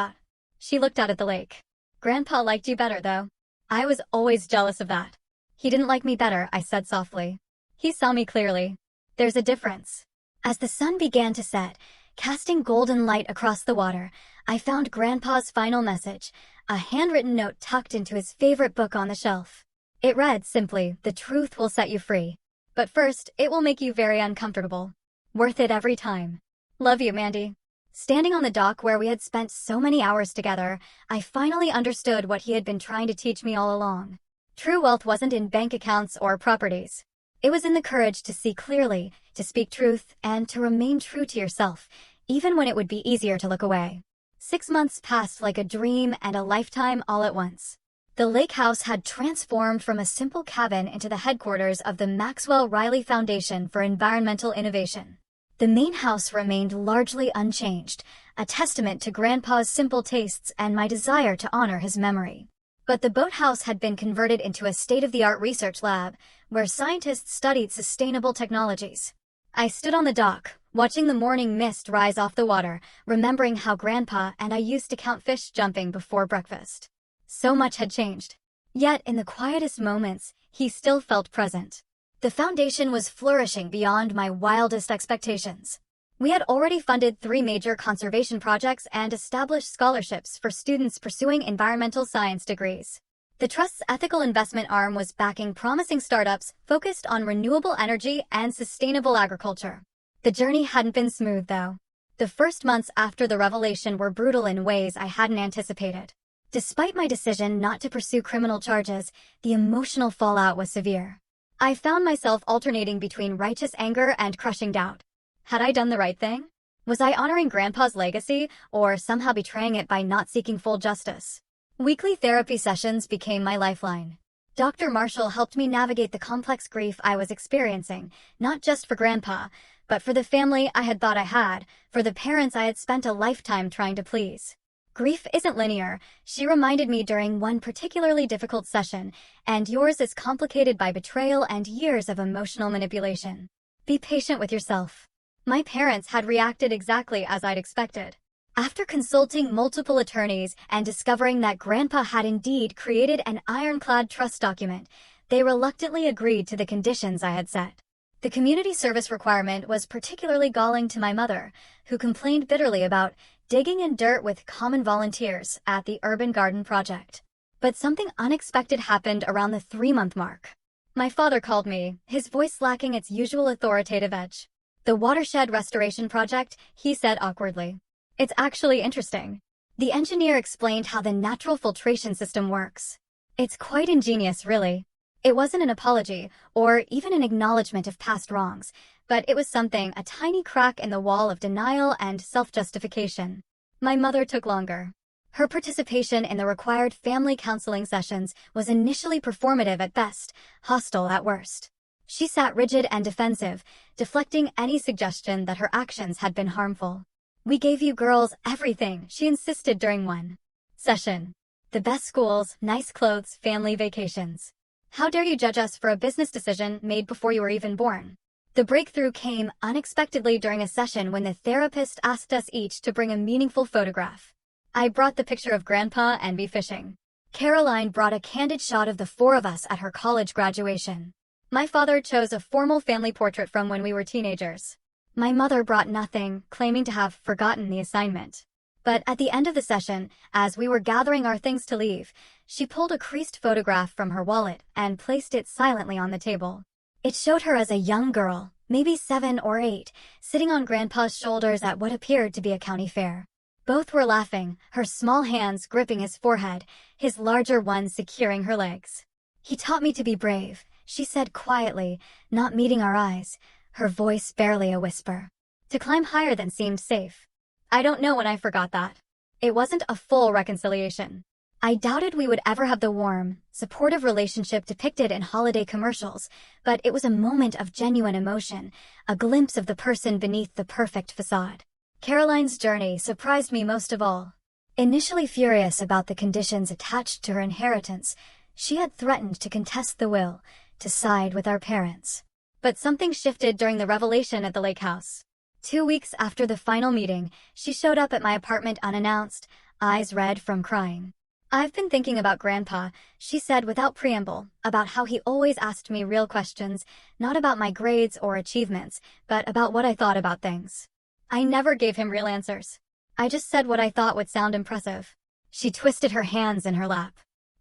She looked out at the lake. Grandpa liked you better, though. I was always jealous of that. He didn't like me better, I said softly. He saw me clearly. There's a difference. As the sun began to set, casting golden light across the water, I found Grandpa's final message, a handwritten note tucked into his favorite book on the shelf. It read simply, "The truth will set you free. But first, it will make you very uncomfortable. Worth it every time. Love you, Mandy." Standing on the dock where we had spent so many hours together, I finally understood what he had been trying to teach me all along. True wealth wasn't in bank accounts or properties. It was in the courage to see clearly, to speak truth, and to remain true to yourself, even when it would be easier to look away. 6 months passed like a dream and a lifetime all at once. The lake house had transformed from a simple cabin into the headquarters of the Maxwell Riley Foundation for Environmental Innovation. The main house remained largely unchanged, a testament to Grandpa's simple tastes and my desire to honor his memory. But the boathouse had been converted into a state-of-the-art research lab, where scientists studied sustainable technologies. I stood on the dock, watching the morning mist rise off the water, remembering how Grandpa and I used to count fish jumping before breakfast. So much had changed. Yet, in the quietest moments, he still felt present. The foundation was flourishing beyond my wildest expectations. We had already funded 3 major conservation projects and established scholarships for students pursuing environmental science degrees. The Trust's ethical investment arm was backing promising startups focused on renewable energy and sustainable agriculture. The journey hadn't been smooth, though. The first months after the revelation were brutal in ways I hadn't anticipated. Despite my decision not to pursue criminal charges, the emotional fallout was severe. I found myself alternating between righteous anger and crushing doubt. Had I done the right thing? Was I honoring Grandpa's legacy, or somehow betraying it by not seeking full justice? Weekly therapy sessions became my lifeline. Dr. Marshall helped me navigate the complex grief I was experiencing, not just for Grandpa, but for the family I had thought I had, for the parents I had spent a lifetime trying to please. Grief isn't linear, she reminded me during one particularly difficult session, and yours is complicated by betrayal and years of emotional manipulation. Be patient with yourself. My parents had reacted exactly as I'd expected. After consulting multiple attorneys and discovering that Grandpa had indeed created an ironclad trust document, they reluctantly agreed to the conditions I had set. The community service requirement was particularly galling to my mother, who complained bitterly about digging in dirt with common volunteers at the Urban Garden Project. But something unexpected happened around the 3-month mark. My father called me, his voice lacking its usual authoritative edge. "The watershed restoration project," he said awkwardly. "It's actually interesting." The engineer explained how the natural filtration system works. "It's quite ingenious, really." It wasn't an apology, or even an acknowledgement of past wrongs, but it was something, a tiny crack in the wall of denial and self-justification. My mother took longer. Her participation in the required family counseling sessions was initially performative at best, hostile at worst. She sat rigid and defensive, deflecting any suggestion that her actions had been harmful. "We gave you girls everything," she insisted during one session. "The best schools, nice clothes, family vacations. How dare you judge us for a business decision made before you were even born?" The breakthrough came unexpectedly during a session when the therapist asked us each to bring a meaningful photograph. I brought the picture of Grandpa and me fishing. Caroline brought a candid shot of the 4 of us at her college graduation. My father chose a formal family portrait from when we were teenagers. My mother brought nothing, claiming to have forgotten the assignment. But at the end of the session, as we were gathering our things to leave, she pulled a creased photograph from her wallet and placed it silently on the table. It showed her as a young girl, maybe 7 or 8, sitting on Grandpa's shoulders at what appeared to be a county fair. Both were laughing, her small hands gripping his forehead, his larger ones securing her legs. "He taught me to be brave," she said quietly, not meeting our eyes, her voice barely a whisper. "To climb higher than seemed safe." I don't know when I forgot that. It wasn't a full reconciliation. I doubted we would ever have the warm, supportive relationship depicted in holiday commercials, but it was a moment of genuine emotion, a glimpse of the person beneath the perfect facade. Caroline's journey surprised me most of all. Initially furious about the conditions attached to her inheritance, she had threatened to contest the will, to side with our parents. But something shifted during the revelation at the lake house. 2 weeks after the final meeting, she showed up at my apartment unannounced, eyes red from crying. "I've been thinking about Grandpa," she said without preamble, about how he always asked me real questions, not about my grades or achievements, but about what I thought about things. I never gave him real answers. I just said what I thought would sound impressive. She twisted her hands in her lap.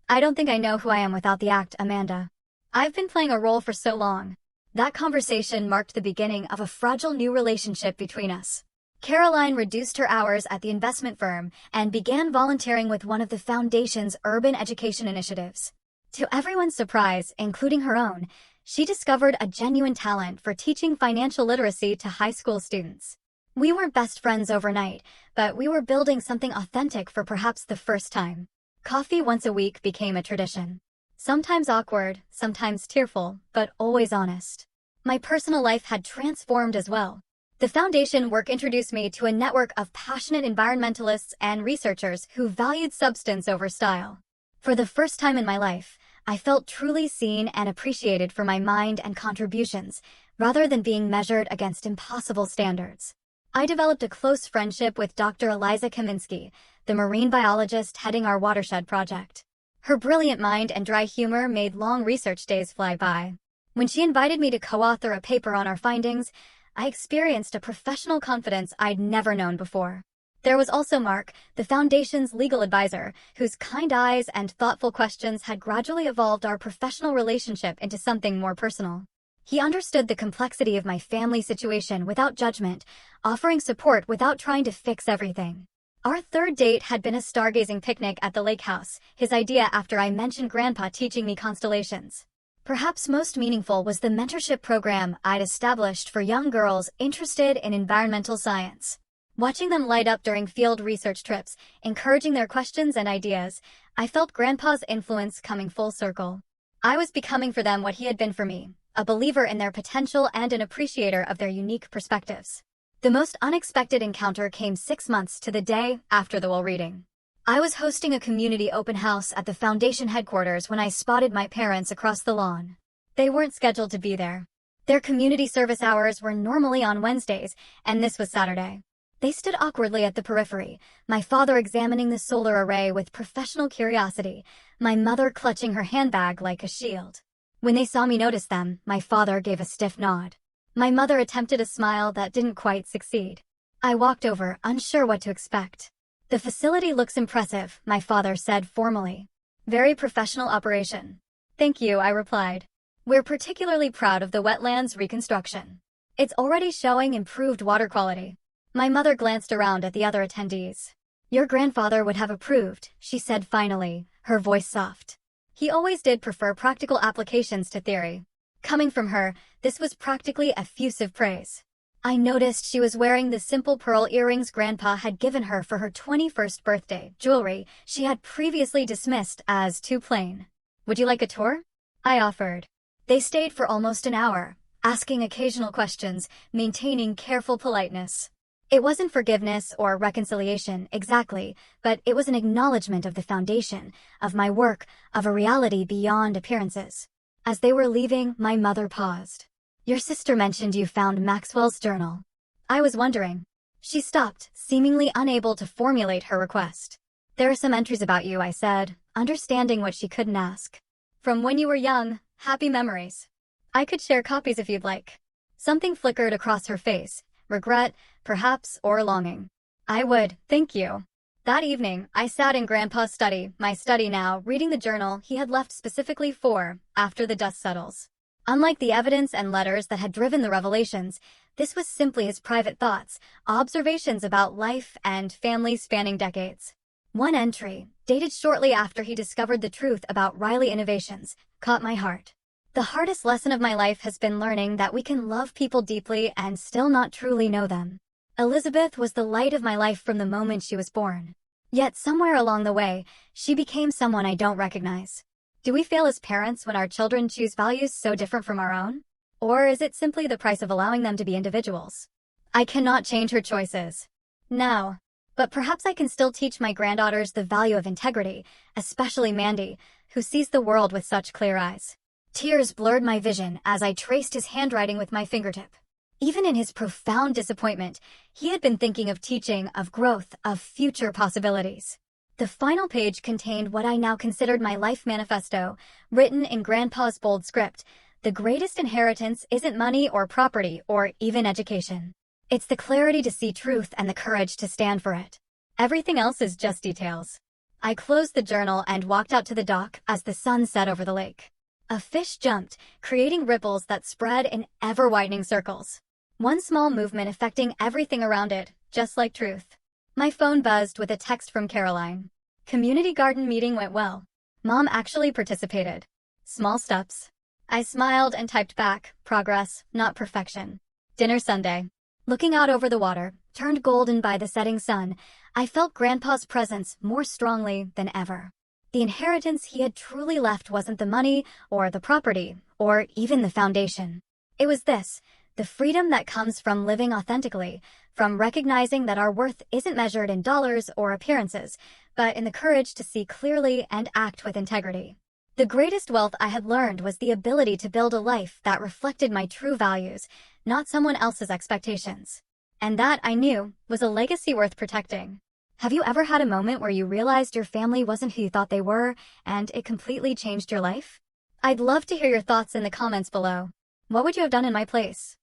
"I don't think I know who I am without the act, Amanda. I've been playing a role for so long." That conversation marked the beginning of a fragile new relationship between us. Caroline reduced her hours at the investment firm and began volunteering with one of the foundation's urban education initiatives. To everyone's surprise, including her own, she discovered a genuine talent for teaching financial literacy to high school students. We weren't best friends overnight, but we were building something authentic for perhaps the first time. Coffee once a week became a tradition. Sometimes awkward, sometimes tearful, but always honest. My personal life had transformed as well. The foundation work introduced me to a network of passionate environmentalists and researchers who valued substance over style. For the first time in my life, I felt truly seen and appreciated for my mind and contributions, rather than being measured against impossible standards. I developed a close friendship with Dr. Eliza Kaminsky, the marine biologist heading our watershed project. Her brilliant mind and dry humor made long research days fly by. When she invited me to co-author a paper on our findings, I experienced a professional confidence I'd never known before. There was also Mark, the foundation's legal advisor, whose kind eyes and thoughtful questions had gradually evolved our professional relationship into something more personal. He understood the complexity of my family situation without judgment, offering support without trying to fix everything. Our third date had been a stargazing picnic at the lake house, his idea after I mentioned Grandpa teaching me constellations. Perhaps most meaningful was the mentorship program I'd established for young girls interested in environmental science. Watching them light up during field research trips, encouraging their questions and ideas, I felt Grandpa's influence coming full circle. I was becoming for them what he had been for me, a believer in their potential and an appreciator of their unique perspectives. The most unexpected encounter came 6 months to the day after the will reading. I was hosting a community open house at the foundation headquarters when I spotted my parents across the lawn. They weren't scheduled to be there. Their community service hours were normally on Wednesdays, and this was Saturday. They stood awkwardly at the periphery, my father examining the solar array with professional curiosity, my mother clutching her handbag like a shield. When they saw me notice them, my father gave a stiff nod. My mother attempted a smile that didn't quite succeed. I walked over, unsure what to expect. "The facility looks impressive," my father said formally. "Very professional operation." "Thank you," I replied. "We're particularly proud of the wetlands reconstruction. It's already showing improved water quality." My mother glanced around at the other attendees. "Your grandfather would have approved," she said finally, her voice soft. He always did prefer practical applications to theory. Coming from her, this was practically effusive praise. I noticed she was wearing the simple pearl earrings Grandpa had given her for her 21st birthday, jewelry she had previously dismissed as too plain. "Would you like a tour?" I offered. They stayed for almost an hour, asking occasional questions, maintaining careful politeness. It wasn't forgiveness or reconciliation, exactly, but it was an acknowledgement of the foundation, of my work, of a reality beyond appearances. As they were leaving, my mother paused. "Your sister mentioned you found Maxwell's journal." I was wondering. She stopped, seemingly unable to formulate her request. "There are some entries about you," I said, understanding what she couldn't ask. "From when you were young, happy memories. I could share copies if you'd like." Something flickered across her face, regret, perhaps, or longing. "I would, thank you." That evening, I sat in Grandpa's study, my study now, reading the journal he had left specifically for after the dust settles. Unlike the evidence and letters that had driven the revelations, this was simply his private thoughts, observations about life and family spanning decades. One entry, dated shortly after he discovered the truth about Riley Innovations, caught my heart. "The hardest lesson of my life has been learning that we can love people deeply and still not truly know them. Elizabeth was the light of my life from the moment she was born. Yet somewhere along the way, she became someone I don't recognize. Do we fail as parents when our children choose values so different from our own? Or is it simply the price of allowing them to be individuals? I cannot change her choices now, but perhaps I can still teach my granddaughters the value of integrity, especially Mandy, who sees the world with such clear eyes." Tears blurred my vision as I traced his handwriting with my fingertip. Even in his profound disappointment, he had been thinking of teaching, of growth, of future possibilities. The final page contained what I now considered my life manifesto, written in Grandpa's bold script. "The greatest inheritance isn't money or property or even education. It's the clarity to see truth and the courage to stand for it. Everything else is just details." I closed the journal and walked out to the dock as the sun set over the lake. A fish jumped, creating ripples that spread in ever-widening circles. One small movement affecting everything around it, just like truth. My phone buzzed with a text from Caroline. Community garden meeting went well. Mom actually participated. Small steps. I smiled and typed back, progress, not perfection. Dinner Sunday. Looking out over the water, turned golden by the setting sun, I felt Grandpa's presence more strongly than ever. The inheritance he had truly left wasn't the money, or the property, or even the foundation. It was this, the freedom that comes from living authentically, from recognizing that our worth isn't measured in dollars or appearances, but in the courage to see clearly and act with integrity. The greatest wealth I had learned was the ability to build a life that reflected my true values, not someone else's expectations. And that, I knew, was a legacy worth protecting. Have you ever had a moment where you realized your family wasn't who you thought they were, and it completely changed your life? I'd love to hear your thoughts in the comments below. What would you have done in my place?